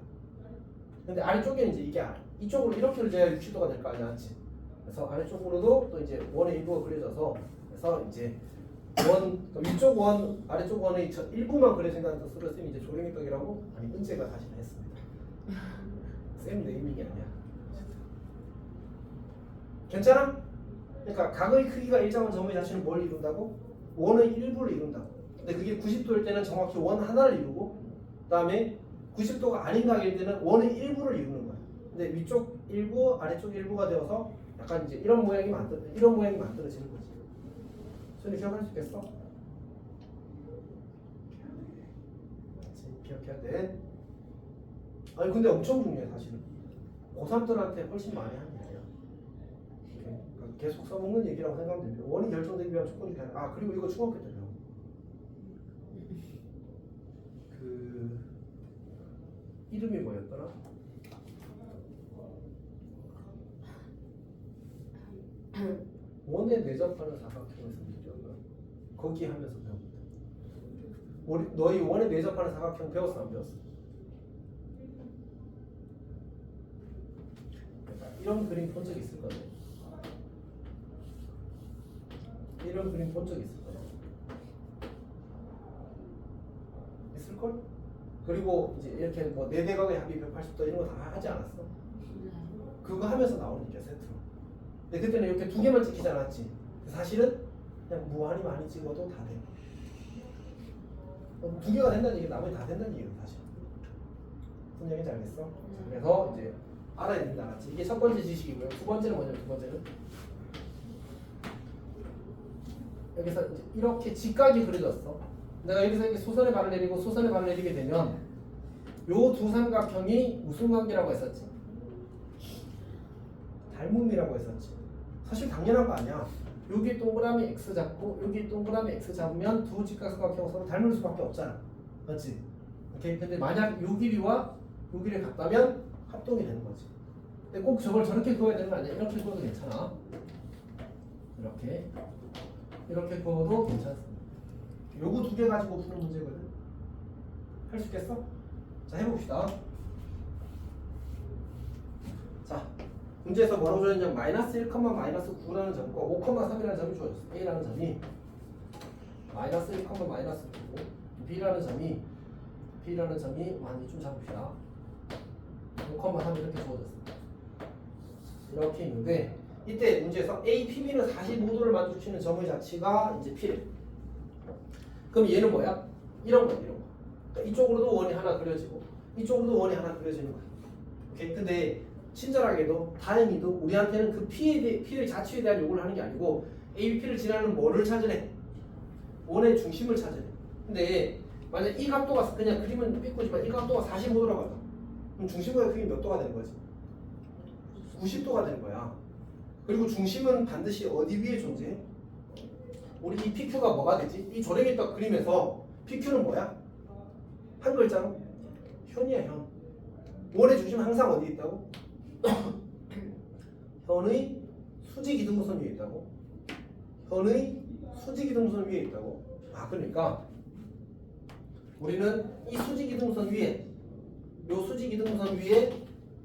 근데 아래쪽에는 이제 이게 이쪽으로 이렇게 그려야 60도가 될 거 아니야, 맞지? 그래서 아래쪽으로도 또 이제 원의 일부가 그려져서, 그래서 이제 위쪽 원, 아래쪽 원의 일부만 그려진다는 뜻으로 쌤이 이제 조랭이떡이라고 아니 은재가 다시 했습니다. 쌤 네이밍이 아니야. 괜찮아? 그러니까 각의 크기가 일정한 점의 자체는 뭘 이룬다고? 원의 일부를 이룬다고. 근데 그게 90도일 때는 정확히 원 하나를 이루고, 그 다음에 90도가 아닌 각일 때는 원의 일부를 이루는 거야. 근데 위쪽 일부, 아래쪽 일부가 되어서 약간 이제 이런 모양이 만들어지는 거지. 손이 기억할 수 있겠어? 기억해야 돼. 아니 근데 엄청 중요해 사실은. 고3들한테 훨씬 많이 하는 얘기야. 그러니까 계속 써먹는 얘기라고 생각하면 됩니다. 원이 결정되기 위한 조건 중에 하나. 그리고 이거 중학교 때 배워. 그 이름이 뭐였더라? 원에 내접하는 사각형의 성질이었나? 거기 하면서 배웠다. 너희 원에 내접하는 사각형 배웠어 안 배웠어? 이런 그림 본 적 있을 거야. 이런 그림 본 적 있을 거야. 있을걸? 그리고 이제 이렇게 뭐 내대각의 합이 180도 이런 거 다 하지 않았어? 그거 하면서 나오는 게 세트로. 근데 그때는 이렇게 두 개만 찍히지 않았지. 사실은 그냥 무한히 많이 찍어도 다 돼. 두 개가 된다는 얘기는 나머지 다 된다는 얘기예요, 사실. 무슨 얘기인지 알겠어? 그래서 이제 알아야 된다, 맞지? 이게 첫 번째 지식이고요. 두 번째는 뭐냐면, 두 번째는 여기서 이제 이렇게 직각이 그려졌어. 내가 여기서 이렇게 소선의 발을 내리고 소선의 발을 내리게 되면 요 두 삼각형이 무슨 관계라고 했었지? 닮음이라고 했었지. 사실 당연한 거 아니야. 여기 동그라미 x 잡고 여기 동그라미 x 잡으면 두 직각삼각형은 서로 닮을 수밖에 없잖아. 맞지? 오케이. 근데 만약 요 길이와 요 길이 같다면 합동이 되는 거지. 근데 꼭 저걸 저렇게 그어야 되는 거 아니야? 이렇게 그어도 괜찮아. 이렇게 그어도 괜찮습니다. 요거 두 개 가지고 푸는 문제거든. 할 수 있겠어? 자, 해봅시다. 자, 문제에서 뭐라고 주었냐면 마이너스 1, 마이너스 9라는 점과 5, 3이라는 점이 주어졌어. A라는 점이 마이너스 1, 마이너스 9, B라는 점이 많이 좀 잡읍시다. 5, 3 이렇게 주어졌습니다. 이렇게 있는데 이때 문제에서 A, PB는 45도를 마주치는 점의 자체가 이제 P래. 그럼 얘는 뭐야? 이런 거야, 이런 거. 그러니까 이쪽으로도 원이 하나 그려지고 이쪽으로도 원이 하나 그려지는 거야. 오케이? 근데 친절하게도 다행히도 우리한테는 그 P의 자체에 대한 요구를 하는 게 아니고 ABP를 지나는 뭐를 찾으래? 원의 중심을 찾으래. 근데 만약 이 각도가 그냥 그림은 삐꾸지만 이 각도가 45도라고 하자. 그럼 중심보다 크기 몇 도가 되는 거지? 90도가 되는 거야. 그리고 중심은 반드시 어디 위에 존재해? 우리 이 PQ가 뭐가 되지? 이 조랭이떡 그림에서 PQ는 뭐야? 한 글자로? 현이야, 현. 원의 중심은 항상 어디 있다고? 현의 수직이등분선 위에 있다고? 현의 수직이등분선 위에 있다고? 아, 그러니까 우리는 이 수직이등분선 위에 요 수직이등분선 위에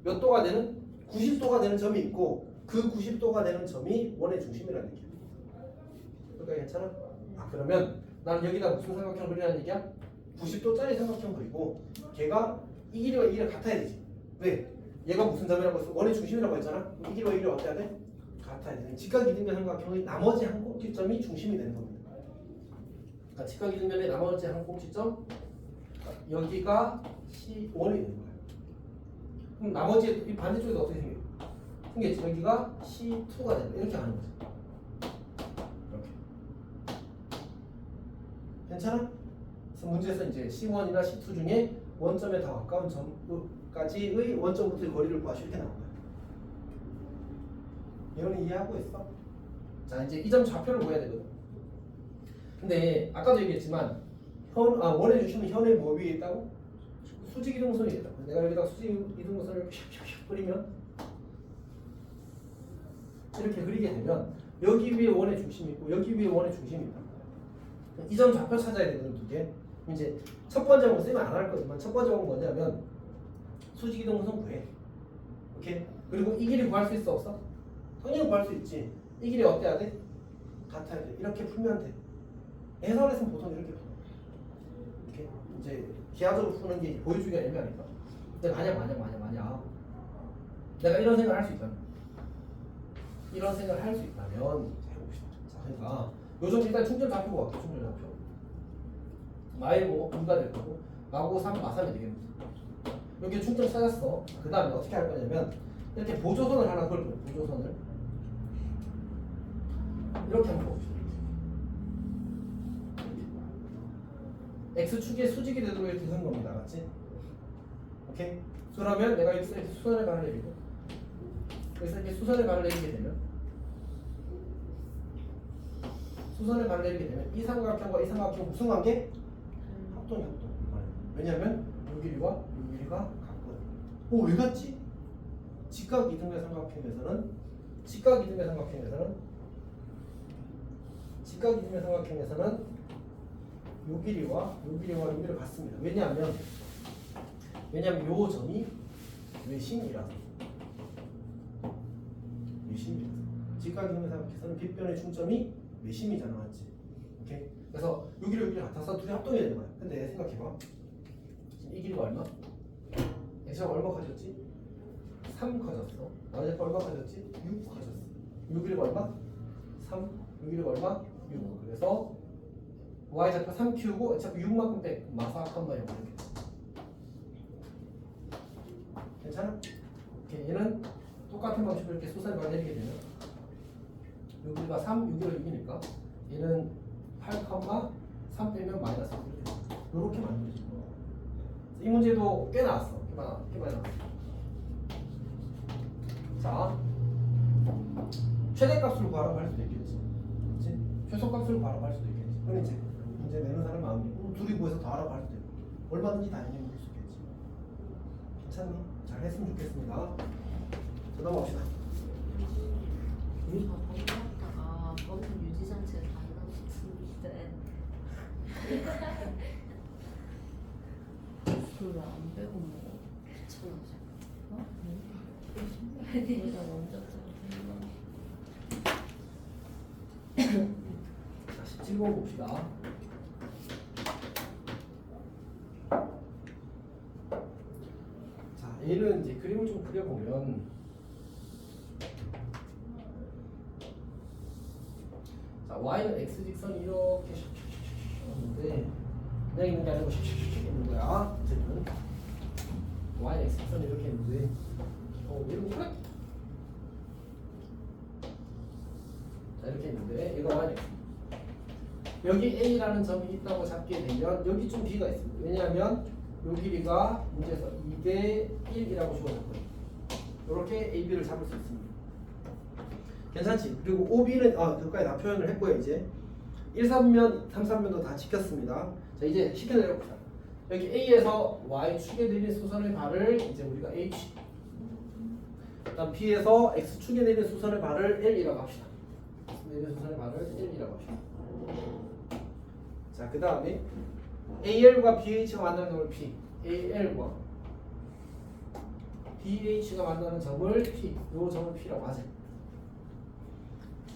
몇 도가 되는? 90도가 되는 점이 있고 그 90도가 되는 점이 원의 중심이라는 얘기야. 그러니까 괜찮아? 아, 그러면 나는 여기다 무슨 삼각형 그리라는 얘기야? 90도짜리 삼각형 그리고 걔가 이 길이와 이 길이가 같아야 되지. 왜? 얘가 무슨 점이라고 했어? 원의 중심이라고 했잖아? 이 길이와 이 길이가 어때야 돼? 같아야 돼. 직각이등변 삼각형의 나머지 한 꼭지점이 중심이 되는 겁니다. 그러니까 직각이등변의 나머지 한 꼭지점 여기가 C1이 되는 거야. 그럼 나머지 이 반대쪽에도 어떻게 생겨? 생겼지. 여기가 C2가 되는 거야. 이렇게 가는 거지. 이렇게. 괜찮아? 그래서 문제에서 이제 C1이나 C2 중에 원점에 더 가까운 점까지의 원점부터의 거리를 구하시 이렇게 나온 거야. 이거는 이해하고 있어? 자, 이제 이 점 좌표를 구해야 되거든. 근데 아까도 얘기했지만 원의 중심은 현의 뭐 위에 있다고? 수직이등분선이 있다. 내가 여기다가 수직이등분선을 이렇게 샥샥샥 그리면 이렇게 그리게 되면 여기 위에 원의 중심이 있고 여기 위에 원의 중심이 있다. 이 점 좌표 찾아야 되거든, 두 개. 이제 첫 번째 방법 쓰면 안 할 거지만 첫 번째 방법은 뭐냐면 수직이등분선 구해. 오케이? 그리고 이 길이 구할 수 있어, 없어? 당연히 구할 수 있지. 이 길이 어때야 돼? 같아야 돼. 이렇게 풀면 돼. 해설에서는 보통 이렇게 풀어. 이렇게 이제 기하적으로 푸는 게 보여주기가 애매하니까. 근데 만약 내가 이런 생각을 할 수 있다면 해봅시다. 자, 그러니까 요즘 일단 충전 좌표가 어때? 충전 좌표 마이고 2가 될 거고 마고 3 마3이 되겠네. 여기 충전 찾았어. 그 다음에 어떻게 할 거냐면 이렇게 보조선을 하나 걸고 보조선을 이렇게 한번 봅시다. X축에 수직이 되도록 이렇게 선 겁니다. 맞지? 오케이? 그러면 내가 여기서 이렇게 수선의 반을 내리고 여기서 이렇게 수선의 반을 내리게 되면 이 삼각형과 이 삼각형 무슨 관계? 합동. 왜냐면 이 길이와 이 길이가 같거든. 왜 같지? 직각이등변 삼각형에서는 요 길이와 요 길이가 같습니다. 왜냐하면 요 점이 외심이라서. 직각이등변 삼각형에서는 빗변의 중점이 외심이잖아, 맞지? 오케이? 그래서 요 길이가 같아서 둘이 합동이 되는 거야. 근데 생각해봐. 지금 이 길이가 얼마? X가 얼마 커졌지? 3 커졌어. 나머지 얼마 커졌지? 6 커졌어. 요 길이가 얼마? 3. 요 길이가 얼마? 6. 그래서 Y좌표 3 키우고 X좌표 6만큼 빼. 마사악한 말이야. 이렇게. 괜찮아? 오케이. 얘는 똑같은 방식으로 이렇게 수선을 내리게 되면 요 길이가 3, 요 길이가 6이니까 얘는 8, 3 빼면 마이너스 1 이렇게 만들어진 거야. 이 문제도 꽤 나왔어. 꽤 많이 나왔어. 자, 최대값을 구하라고 할 수도 있겠지. 최소값을 바로 갈 수도 있겠지. 그럼 이제 문제 내는 사람 마음이 둘이 구해서 더 알아갈 수도 있고 얼마든지 다행히 볼 수 있겠지. 괜찮니? 잘 했으면 좋겠습니다. 자, 넘어갑시다. 아, 검은 유지장치 그걸 안 빼고 뭐 귀찮아져. 어? 내가 먼저 자, 17번 봅시다. 자, A는 이제 그림을 좀 그려보면 자, Y는 X직선이 이렇게 있는데 그냥 있는 게 아니고 있는 거야. 어쨌든 Y는 X직선이 이렇게 있는데 얘를 그래? 자, 이렇게 있는데 얘가 Y는 X. 여기 A라는 점이 있다고 잡게 되면 여기 좀 B가 있습니다. 왜냐하면 요 길이가 문제에서 2대 1이라고 주어졌거든요. 이렇게 AB를 잡을 수 있습니다. 괜찮지? 그리고 OB는 여기까지 다 표현을 했고요. 이제 1, 3면, 3, 3면도 다 지켰습니다. 자, 이제 쉽게 내려봅시다. 여기 A에서 Y축에 내린 수선의 발을 이제 우리가 H, 그다음 B에서 X축에 내린 수선의 발을 L이라고 합시다. 내린 수선의 발을 L이라고 합시다. 자, 그 다음에 AL과 BH가 만나는 점을 P, AL과 BH가 만나는 점을 P, 이 점을 P라고 하죠.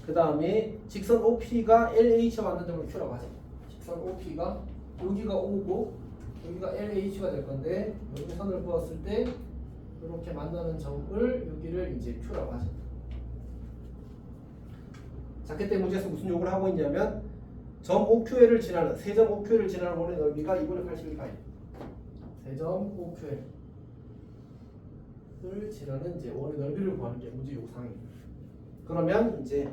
그 다음에 직선 OP가 LH와 만나는 점을 Q라고 하죠. 직선 OP가 여기가 O고 여기가 LH가 될 건데 여기 선을 그었을 때 이렇게 만나는 점을 여기를 이제 Q라고 하죠. 자, 그때 문제에서 무슨 요구를 하고 있냐면 점 OQL을 지나는 세점 OQL을 지나는 원의 넓이가 2분의 81파이. 세점 OQL을 지나는 이제 원의 넓이를 구하는 게 문제 요구사항입니다. 그러면 이제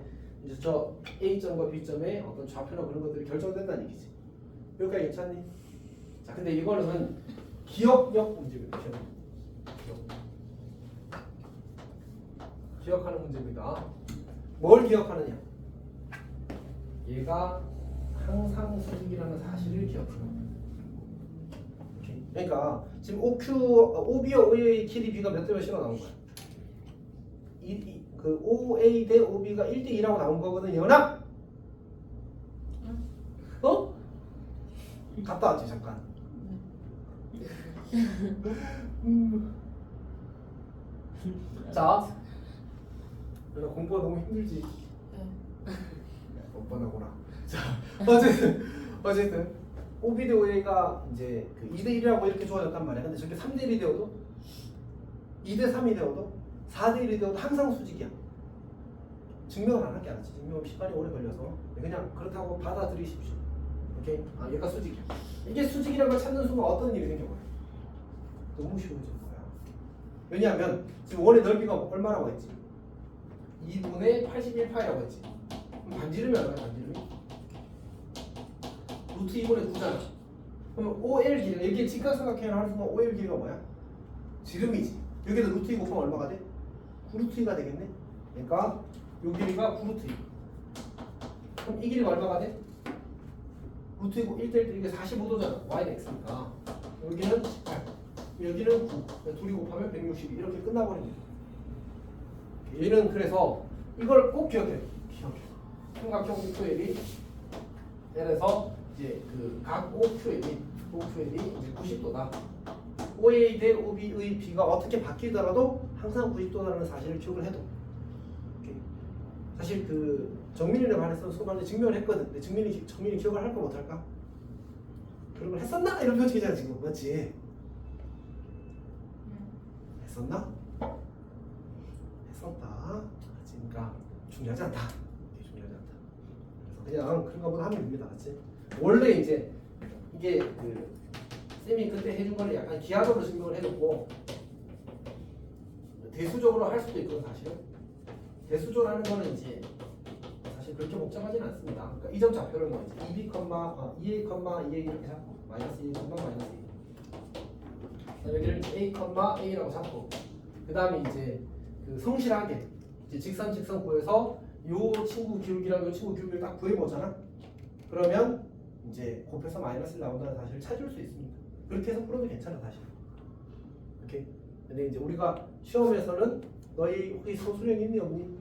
저 A점과 B점의 어떤 좌표나 그런 것들이 결정된다는 얘기지. 여기까지 괜찮니? 자, 근데 이거는 기억력 문제입니다. 기억하는 문제입니다. 뭘 기억하느냐? 얘가 항상수직이라는 사실을 기억해요. 그러니까 지금 OB와 OA의 길이 B가 몇 대 몇이라고 나온 거야? 그 OA 대 OB가 1대 2라고 나온 거거든, 연합. 어? 갔다 왔지 잠깐. 자, 내가 공부가 너무 힘들지. 못 받아보라. 자, 어쨌든 OB 대 OA가 이제 그 2대 1이라고 이렇게 주어졌단 말이야. 근데 저게 3대 1이 되어도 2대 3이 되어도 4대 1이 되어도 항상 수직이야. 증명을 안 할게 알았지. 증명은 시간이 오래 걸려서 그냥 그렇다고 받아들이십시오. 오케이? 아, 얘가 수직이야. 이게 수직이라는 걸 찾는 순간 어떤 일이 생겨버려? 너무 쉬워진 거야. 왜냐하면 지금 원의 넓이가 얼마라고 했지? 2분의 81파이라고 했지. 그럼 반지름이 얼마야? 반지름이? 루트 2분의 9잖아. 그러면 OL 길이, 여기에 직각삼각형을 하는 순간 OL 길이가 뭐야? 지름이지. 여기도 루트 2 곱하면 얼마가 돼? 9루트 2가 되겠네? 그러니까 요 길이가 9루트 2. 그럼 이 길이가 얼마가 돼? 루트 2고 1대1 이게 45도잖아. Y는 X니까. 여기는 18. 여기는 9. 둘이 곱하면 162. 이렇게 끝나버립니다. 얘는 그래서 이걸 꼭 기억해. 삼각형 OQL이 L에서 이제 그 각 OQL이 이제 90도다. OA 대 OB의 B가 어떻게 바뀌더라도 항상 90도라는 사실을 기억을 해도. 사실 그 정민이에 관해서 수업할 때 증명을 했거든. 근데 정민이 기억을 할까 못할까? 그런 걸 했었나? 이런 표정이잖아 지금. 맞지? 했었나? 했었다. 그러니까 중요하지 않다. 중요하지 않다. 그래서 그냥 그런가 보다 하면 됩니다. 맞지? 원래 이제 이게 그 쌤이 그때 해준 거를 약간 기하적으로 증명을 해줬고 대수적으로 할 수도 있거든 사실은. 대수적으로 하는 거는 이제 사실 그렇게 복잡하진 않습니다. 그러니까 이 점 좌표를 뭐 이제 2b, 2a, 2a 이렇게 잡고 마이너스 2, 마이너스 2. 여기를 a, a라고 잡고 그 다음에 이제 그 성실하게 이제 직선 구해서 요 친구 기울기랑 요 친구 기울기를 딱 구해보잖아. 그러면 이제 곱해서 마이너스를 나온다는 사실을 찾을 수 있습니다. 그렇게 해서 풀어도 괜찮아 사실. 이렇게. 근데 이제 우리가 시험에서는 너희 혹시 소수령 있니 없니?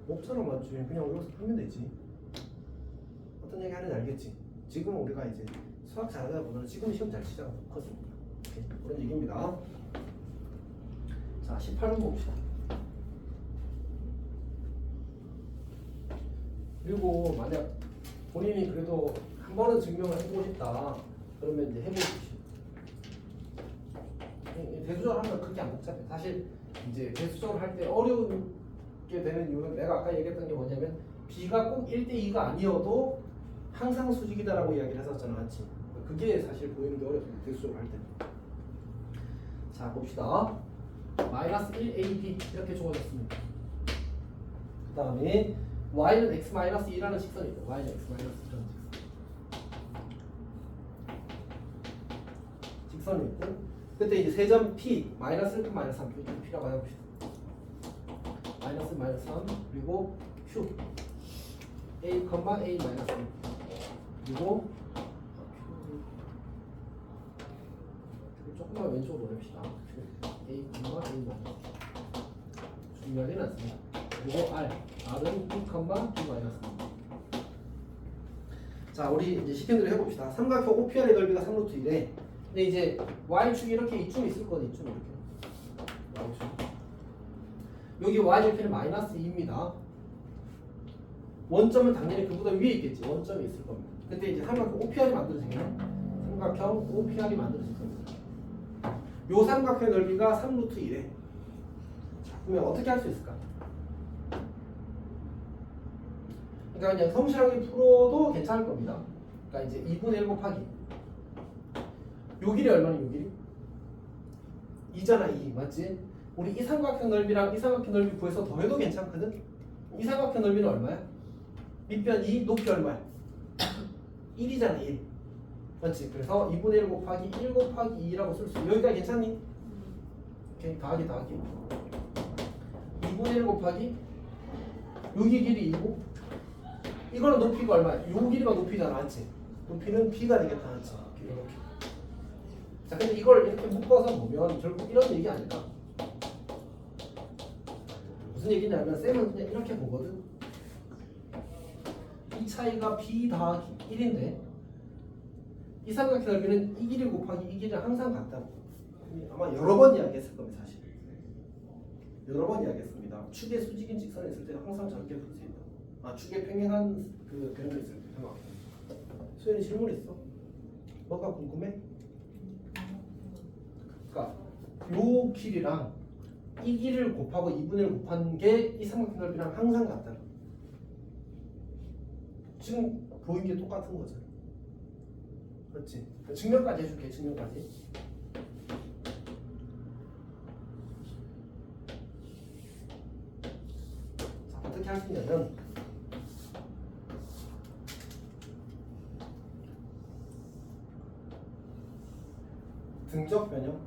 없잖아 맞지? 그냥 외워서 풀면 되지. 어떤 얘기 하는지 알겠지? 지금 우리가 이제 수학 잘하다 보면 지금 시험 잘 치자가 더 컸습니다. 오케이. 그런 얘기입니다. 자 18번 봅시다. 그리고 만약 본인이 그래도 한 번은 증명을 해보고 싶다 그러면 이제 해보십시오. 대수적으로 하면 그렇게 안 복잡해. 사실 이제 대수적으로 할 때 어려운 게 되는 이유는 내가 아까 얘기했던 게 뭐냐면 B가 꼭 1대2가 아니어도 항상 수직이다라고 이야기를 했었잖아 맞지? 그게 사실 보이는 게 어렵습니다. 대수적으로 할 때. 자 봅시다. 마이너스 1ab 이렇게 주어졌습니다. 그 다음에 y는 x-2라는 직선이 있고 y는 x-2라는 직선이 있고 그때 이제 세점 p 마이너스 1, 마이너스 3 p라고 해봅시다. 마이너스 3 그리고 q a, a 마이너스 1 그리고 조금만 왼쪽으로 보냅시다. a, a 마이너스 중요하지는 않습니다. 그리고 r은 2, 2 마이너스 3 자 우리 이제 시킨 대로 해봅시다. 삼각형 OPR의 넓이가 3루트 1에 근데 이제 y축이 이렇게 이쯤 있을 거든 이쯤 이렇게 y축 여기 y좌표는 마이너스 2입니다. 원점은 당연히 그보다 위에 있겠지. 원점이 있을 겁니다. 근데 이제 삼각형 OPR이 만들어지면 삼각형 OPR이 만들어질 겁니다. 요 삼각형 넓이가 3루트 1에 자 그러면 어떻게 할 수 있을까? 그러니까 그냥 성실하게 풀어도 괜찮을 겁니다. 그러니까 이제 2분의 1 곱하기 요 길이 얼마나 요 길이? 2잖아 2 맞지? 우리 이 삼각형 넓이랑 이 삼각형 넓이 구해서 더해도 괜찮거든? 이 삼각형 넓이는 얼마야? 밑변 2 높이 얼마야? 1이잖아 1 맞지? 그래서 2분의 1 곱하기 1 곱하기 2라고 쓸 수 있어. 여기까지 괜찮니? 오케이 더하기 2분의 1 곱하기 여기 길이 2고 이거는 높이가 얼마야? 요 길이가 높이잖아 맞지? 높이는 b가 되겠다 맞지? 이렇게. 자 근데 이걸 이렇게 묶어서 보면 결국 이런 얘기 아닐까? 무슨 얘기냐면 쌤은 그냥 이렇게 보거든. 이 차이가 b 더하기 1인데 이 삼각형 넓이는 이 길이 곱하기 이 길이랑 항상 같다고. 아마 여러 번 이야기했을 겁니다 사실. 여러 번 이야기했습니다. 축의 수직인 직선에 있을 때는 항상 저렇게 풀 수 있다. 아 축의 평행한 그 그런 게 있을 때 생각. 소연이 질문 있어? 뭐가 궁금해? 그러니까 요 길이랑 이 길을 곱하고 2분의 1 곱한 게 이 삼각형 넓이랑 항상 같다. 지금 보인 게 똑같은 거잖아. 그렇지? 증명까지 해줄게. 증명까지. 자 어떻게 할 수 있냐면 등적 변형.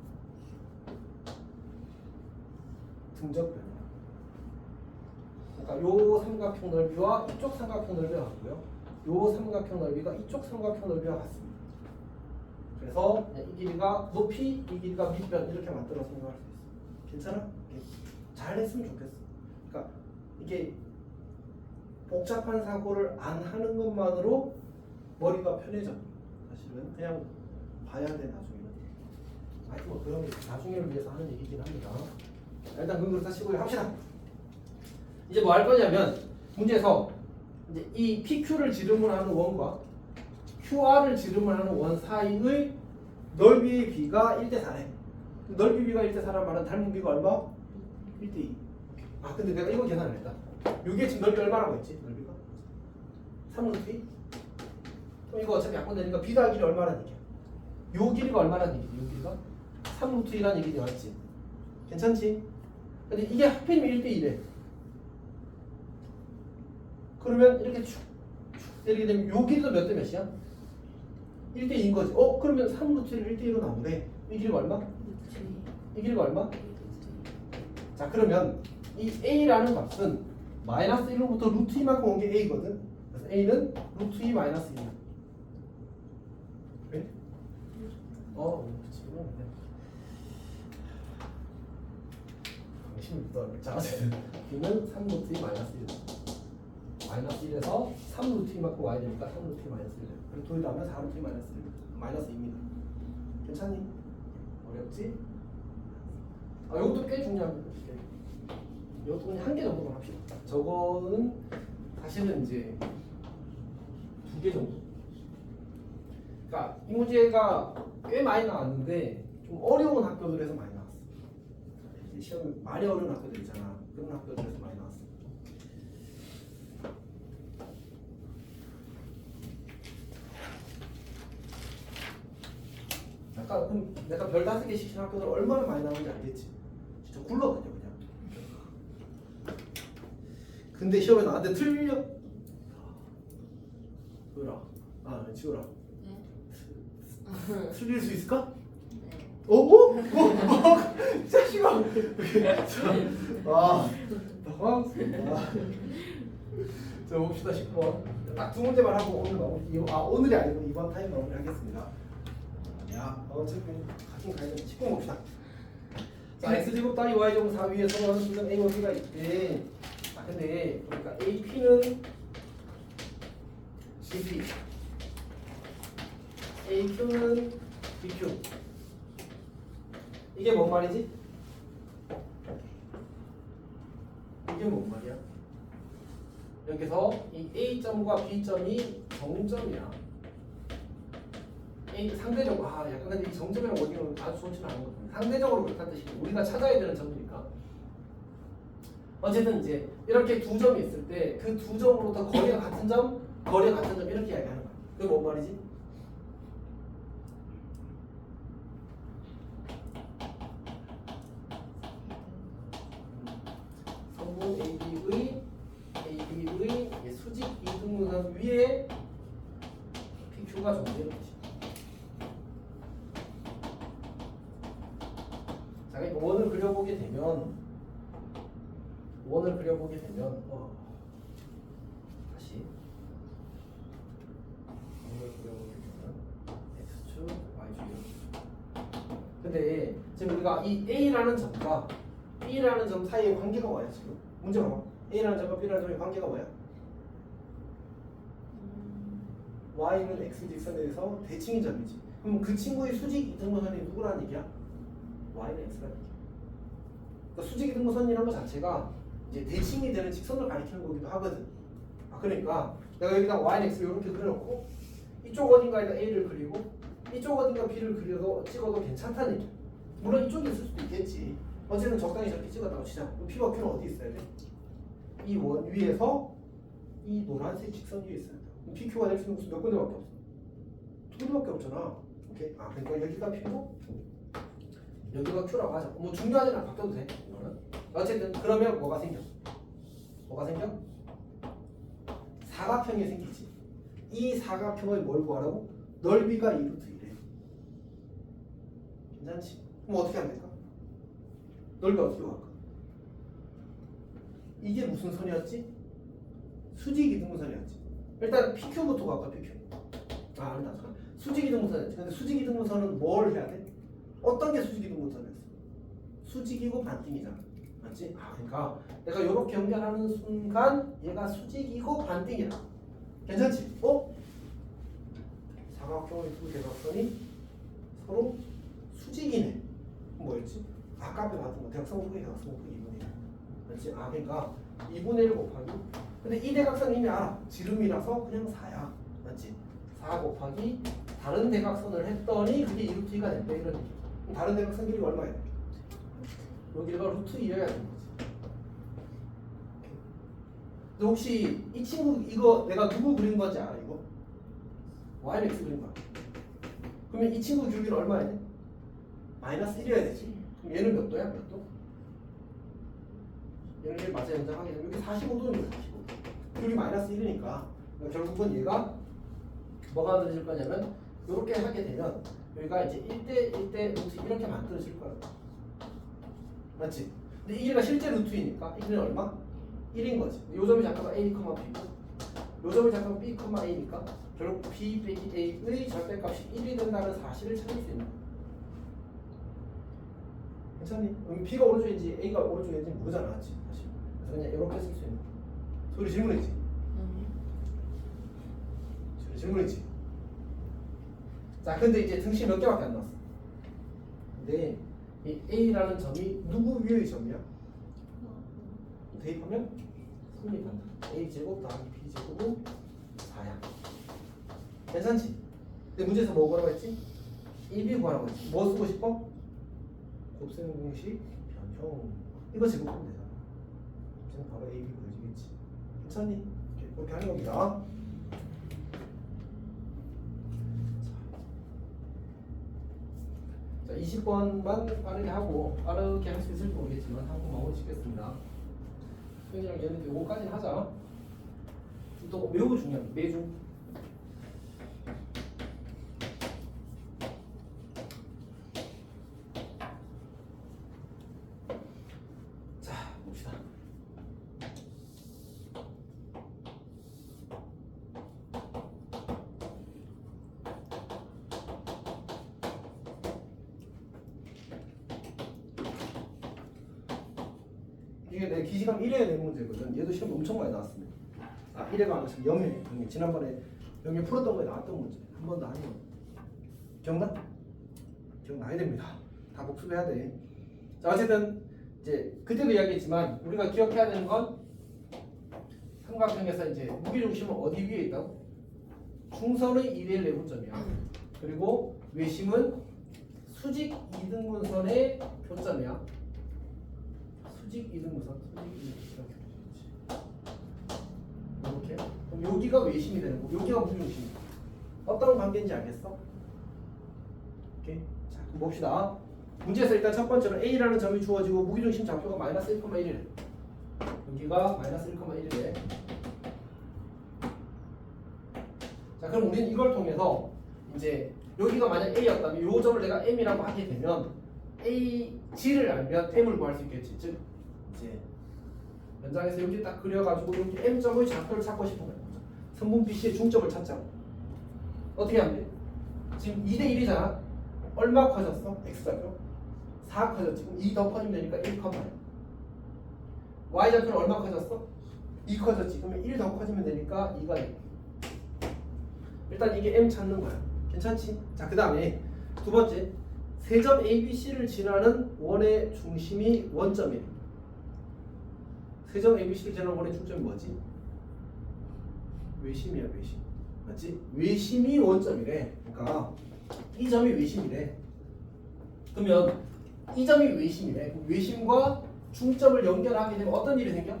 등적 변형. 그러니까 요 삼각형 넓이와 이쪽 삼각형 넓이가 같고요. 요 삼각형 넓이가 이쪽 삼각형 넓이와 같습니다. 그래서 이 길이가 높이, 이 길이가 밑변 이렇게 만들어서 생각할 수 있어. 괜찮아? 잘 했으면 좋겠어. 그러니까 이게 복잡한 사고를 안 하는 것만으로 머리가 편해져. 사실은 그냥 봐야 돼 나중에는. 아니 뭐 그런 게 나중에를 위해서 하는 얘기긴 합니다. 일단 그건 그렇다 치고 합시다. 이제 뭐 할 거냐면 문제에서 이제 이 PQ를 지름을 하는 원과 QR을 지름을 하는 원 사이의 넓이의 비가 1대4래. 넓이 비가 1대4란 말은 닮은 비가 얼마? 1대2. 아 근데 내가 이거 계산을 했다. 이게 지금 넓이 얼마라고 했지? 넓이가? 3루트 2? 그럼 이거 어차피 약분 되니까 b 더하기 1이 얼마라는 얘기야? 요 길이가 얼마라는 얘기지? 요 길이가? 3루트 2라는 얘기지 맞지? 괜찮지? 근데 이게 하필이면 1대2래. 그러면 이렇게 쭉 이렇게 되면 요 길이도 몇 대 몇이야? 1대2인 거지. 그러면 3루트를 1대2로 나누래. 이 길이가 얼마? 이 길이가 얼마? 자 그러면 이 A라는 값은 마이너스 1로부터 루트 2만큼 온 게 a거든. 그래서 a는 루트 2 마이너스 1이야. 그래? 그치. 당신이 또 자, b는 3 루트 2 마이너스 1. 마이너스 1에서 3 루트 2만큼 와야 되니까 3 루트 2 마이너스 1. 그리고 도입하면 4 루트 2 마이너스 1. 마이너스 2입니다. 괜찮니? 어렵지? 이것도 꽤 중요합니다. 이것도 그냥 한 개 정도만 합시다. 저거는 사실은 이제 2개 정도. 그러니까 이 문제가 꽤 많이 나왔는데 좀 어려운 학교들에서 많이 나왔어. 이제 시험 많이 어려운 학교들 있잖아. 그런 학교들에서 많이 나왔어. 아까 그럼 내가 별 5개 시킨 학교들 얼마나 많이 나오는지 알겠지? 진짜 굴러다녀 그냥. 근데 시험에 나한테 틀려. 지우라. 지우라. 네. 틀릴 수 있을까? 네. 자식아. 당황스럽다. 자 봅시다 10번. 딱 2문제만 하고 오늘 마무리. 오늘이 아니고 이번 타임 마무리 하겠습니다. 야, 어차피 같은 가야 돼. 10번 봅시다. 자, x제곱 따위 y제곱 4 위에 서로하는 수점 a와 b가 있대. 근데 그러니까 AP는 CP, AQ는 BQ. 이게 뭔 말이지? 이게 뭔 말이야? 여기서 이 A점과 B점이 정점이야. 상대적으로 약간 근데 이 정점이랑 원인은 아주 좋지는 않은 거거든. 상대적으로 그렇다는 뜻이고 우리가 찾아야 되는 점이니까. 어쨌든 이제 이렇게 두 점이 있을 때 그 두 점으로부터 거리가 같은 점 이렇게 이야기하는 거야. 그게 뭔 말이지? 성분 AB의 수직 이등분선 위에 PQ가 존재하는 것이야. 자, 원을 그려보게 되면 다시 원을 그려보게 되면 x축, y축 이렇게. 근데 지금 우리가 이 a라는 점과 b라는 점 사이의 관계가 뭐야 지금? 문제가 뭐? a라는 점과 b라는 점의 관계가 뭐야? y는 x 직선에서 대칭인 점이지. 그럼 그 친구의 수직 이등분선이 누구라는 얘기야? y는 x라는 얘기야. 그러니까 수직 이등분선이라는 것 자체가 이제 대칭이 되는 직선을 가리키는 거기도 하거든. 그러니까 내가 여기다 y는 x를 이렇게 그려놓고 이쪽 어딘가에다 a를 그리고 이쪽 어딘가 b를 그려서 찍어도 괜찮다는 얘기야. 물론 이쪽에 있을 수도 있겠지. 어쨌든 적당히 저렇게 찍었다고 치자. p와 q는 어디 있어야 돼? 이 원 위에서 이 노란색 직선 위에 있어야 돼. pq가 될 수 있는 곳은 몇 군데밖에 없어? 2군데밖에 없잖아. 오케이. 그러니까 여기가 p고 여기가 q라고 하자. 뭐 중요하진 않아. 바뀌어도 돼. 이거는. 어쨌든 그러면 뭐가 생겨? 사각형이 생기지. 이 사각형을 뭘 구하라고? 넓이가 2루트 1이래. 괜찮지? 그럼 어떻게 하면 될까? 넓이 어떻게 구할까? 이게 무슨 선이었지? 수직 이등분선이었지. 일단 PQ부터 갈까? PQ. 아니다. 수직 이등분선이었지. 근데 수직 이등분선은 뭘 해야 돼? 어떤 게 수직 이등분선이었어? 수직이고 반띵이잖아. 맞지? 그러니까 내가 이렇게 연결하는 순간 얘가 수직이고 반띵이야. 괜찮지? 사각형의 두 대각선이 서로 수직이네. 뭐였지? 아까 앞에 봤던 거 대각선 크기 대각선 크기 2분의 1. 맞지? 그러니까 2분의 1 곱하기. 근데 이 대각선 이미 알아. 지름이라서 그냥 4야. 맞지? 4 곱하기 다른 대각선을 했더니 그게 2루트 2가 됐대. 이런 얘기. 다른 대각선 길이가 얼마야? 여기가 루트 2여야 되는 거지. 근데 혹시 이 친구 이거 내가 누구 그린 건지 알아? 이거? y는 x 그린 거야. 그러면 이 친구 기울기는 얼마야 돼? 마이너스 1이어야 되지. 그럼 얘는 몇 도야? 몇 도? 얘는 1 맞아 연장하게 되면 여기 45도입니다. 45도. 기울기 마이너스 1이니까 결국은 얘가 뭐가 만들어질 거냐면 이렇게 하게 되면 여기가 이제 1대 루트 이렇게 만들어질 거야. 맞지? 근데 이 길이가 실제 루트이니까 이 길이는 얼마? 1인 거지. 요 점이 작가가 A, B고 요 점이 작가가 B, A니까 결국 B 빼기 A의 절대값이 1이 된다는 사실을 찾을 수 있는 거야. 괜찮니? 여기 B가 오른쪽인지 A가 오른쪽인지 모르잖아, 사실. 그래서 그냥 이렇게 쓸 수 있는 거야. 소리 질문했지? 소리 질문했지? 자, 근데 이제 등식 몇 개밖에 안 나왔어. 근데 이 A라는 점이 누구 위의 점이야? 대입하면 성립한다. A제곱 더하기 B제곱은 4야. 괜찮지? 근데 문제에서 뭐 구하라고 했지? AB 구하라고 했지. 뭐 쓰고 싶어? 곱셈 공식 변형. 이거 제곱하면 되잖아. 이제는 바로 AB 구해지겠지. 괜찮니? 이렇게 하는 겁니다. 자, 20번만 빠르게 하고 빠르게 할 수 있을지 모르겠지만 한번 마무리 짓겠습니다. 수영이랑 얘는 요거까지는 하자. 또 매우 중요한 매주. 자, 봅시다. 이게 내 기시감 1회 내 문제거든. 얘도 시험 엄청 많이 나왔습니다. 아, 1회가 아니라 0회. 지난번에 여기 풀었던 거에 나왔던 문제. 한 번도 안 해요. 기억나? 기억나야 됩니다. 다 복습해야 돼. 자, 어쨌든 이제 그때도 이야기했지만 우리가 기억해야 되는 건 삼각형에서 이제 무게중심은 어디 위에 있다고? 중선의 2대1 내분점이야. 그리고 외심은 수직 이등분선의 교점이야. 수직 이등분선, 이렇게. 그럼 여기가 외심이 되는 거고, 여기가 무게중심이야. 어떤 관계인지 알겠어? 오케이. 자, 그럼 봅시다. 문제에서 일단 첫 번째로 A라는 점이 주어지고 무게중심 좌표가 마이너스 1,1이래. 여기가 마이너스 1,1이래. 자, 그럼 우리는 이걸 통해서 이제 여기가 만약 A였다면 이 점을 내가 M이라고 하게 되면 A G를 알면 M을 구할 수 있겠지. 즉 이제 연장해서 여기 딱 그려가지고 여기 M점의 좌표를 찾고 싶은 거야. 선분 BC의 중점을 찾자. 어떻게 하면 돼? 지금 2대 1이잖아. 얼마 커졌어? X좌표 4 커졌지. 그럼 2 더 커지면 되니까 1, Y좌표는 얼마 커졌어? 2 커졌지. 그러면 1 더 커지면 되니까 2가 1. 일단 이게 M 찾는 거야. 괜찮지? 자, 그 다음에 두 번째, 세점 ABC를 지나는 원의 중심이 원점이래. 세점 ABC를 지나는 원의 중점이 뭐지? 외심이야, 외심. 맞지? 외심이 원점이래. 그러니까 이 점이 외심이래. 그러면 이 점이 외심이래. 그럼 외심과 중점을 연결하게 되면 어떤 일이 생겨?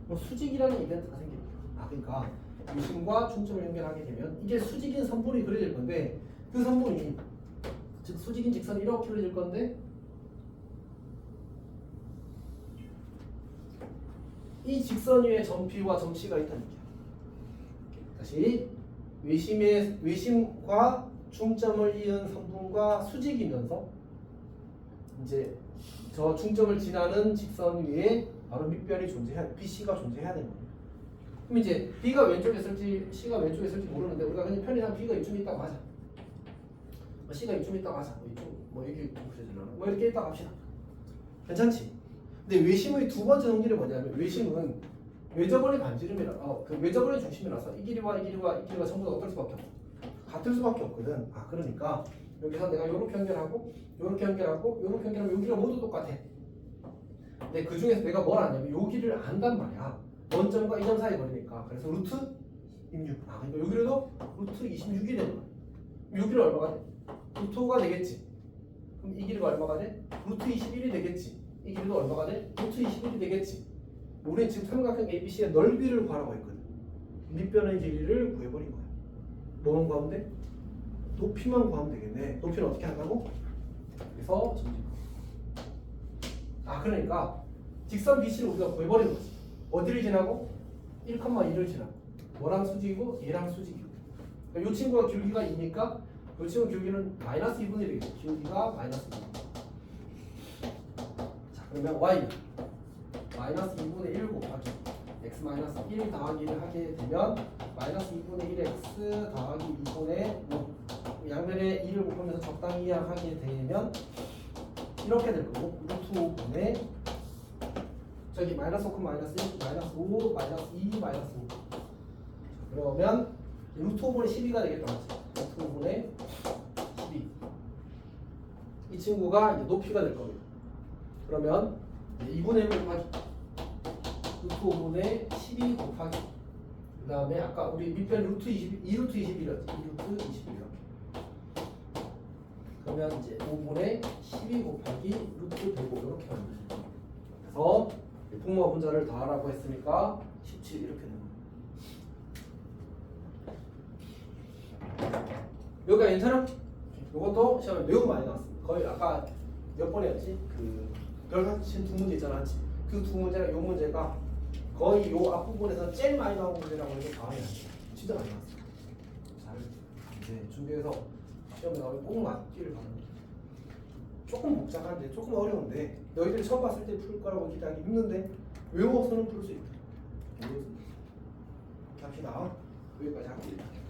뭐 수직이라는 이벤트가 생겨. 아, 그러니까 중심과 중점을 연결하게 되면 이게 수직인 선분이 그려질 건데 그 선분이 즉 수직인 직선이 이렇게 그려질 건데 이 직선 위에 점 B와 점 C가 있다는 얘기야. 다시 외심과 중점을 이은 선분과 수직이면서 이제 저 중점을 지나는 직선 위에 바로 밑변이 BC가 존재해야 되는 거예요. 그럼 이제 B가 왼쪽에 있을지 C가 왼쪽에 있을지 모르는데 우리가 그냥 편의상 B가 이쯤에 있다고 하자. C가 이쯤에 있다고 하자. 뭐 이쪽 뭐 이렇게 그려지려나? 뭐 이렇게 있다고 합시다. 괜찮지? 근데 외심의 두 번째 성질이 뭐냐면 외심은 외접원의 반지름이라 그 외접원의 중심이라서 이 길이와 이 길이와 이 길이가 전부 다 어떨 수밖에 없어. 같을 수밖에 없거든. 아, 그러니까 여기서 내가 요렇게 연결하고 요렇게 연결하고 요렇게 연결하면 여기가 모두 똑같아. 근데 그 중에서 내가 뭘 아냐면 요 길이를 안단 말이야. 원점과 이 점 사이 거리니까. 그래서 루트 26. 아, 그러니까 여기로도 루트 26이 되는 거야. 요 길이 얼마가 돼? 루트 5가 되겠지. 그럼 이 길이가 얼마가 돼? 루트 21이 되겠지. 이 길이도 얼마가 돼? 루트 21이 되겠지. 우리는 지금 삼각형 ABC의 넓이를 구하라고 했거든. 밑변의 길이를 구해버린 거야. 뭐만 구하면 돼? 높이만 구하면 되겠네. 높이는 어떻게 한다고? 그래서 점집. 아, 그러니까 직선 BC를 우리가 구해버린 거지. 어디를 지나고? 1,2를 지나고. 뭐랑 수직이고 얘랑 수직이고. 그러니까 이 친구가 길기가 2니까 이 친구 길기는 마이너스 2분의 1이겠지. 길기가 마이너스 2. 자, 그러면 Y 마이너스 2분의 1 곱하기 x 마이너스 1 더하기를 하게 되면 마이너스 2분의 1 x 더하기 2분의 5 양면에 2를 곱하면서 적당히 하게 되면 이렇게 될 거고 루트 5분의 저기 마이너스 5 마이너스 1 마이너스 5 마이너스 2 마이너스 5 그러면 루트 5분의 12가 되겠다 맞지? 루트 5분의 12 이 친구가 이제 높이가 될 겁니다. 그러면 2분의 1 곱하기 루트 5분의 12 곱하기 그 다음에 아까 우리 밑변 루트 20 2루트 21이었지 2루트 21 이렇게 그러면 이제 5분의 12 곱하기 루트 105 이렇게 하면 되죠. 그래서 분모와 분자를 더하라고 했으니까 17 이렇게 되는 거예요. 여기가 괜찮아? 이것도 시험에 매우 많이 나왔습니다. 거의 아까 몇 번이었지? 그 별같이 두 문제 있잖아. 그 두 문제랑 요 문제가 거의 요 앞부분에서 제일 많이 나온 문제라고 해도 과언이 아니야. 진짜 많이 나왔어. 잘 이제 준비해서 시험에 나오면 꼭 맞기를 바랍니다. 조금 복잡한데 조금 어려운데 너희들이 처음 봤을 때 풀 거라고 기대하기 힘든데 외워서는 풀 수 있다. 외워서. 갑시다. 여기까지 할게요.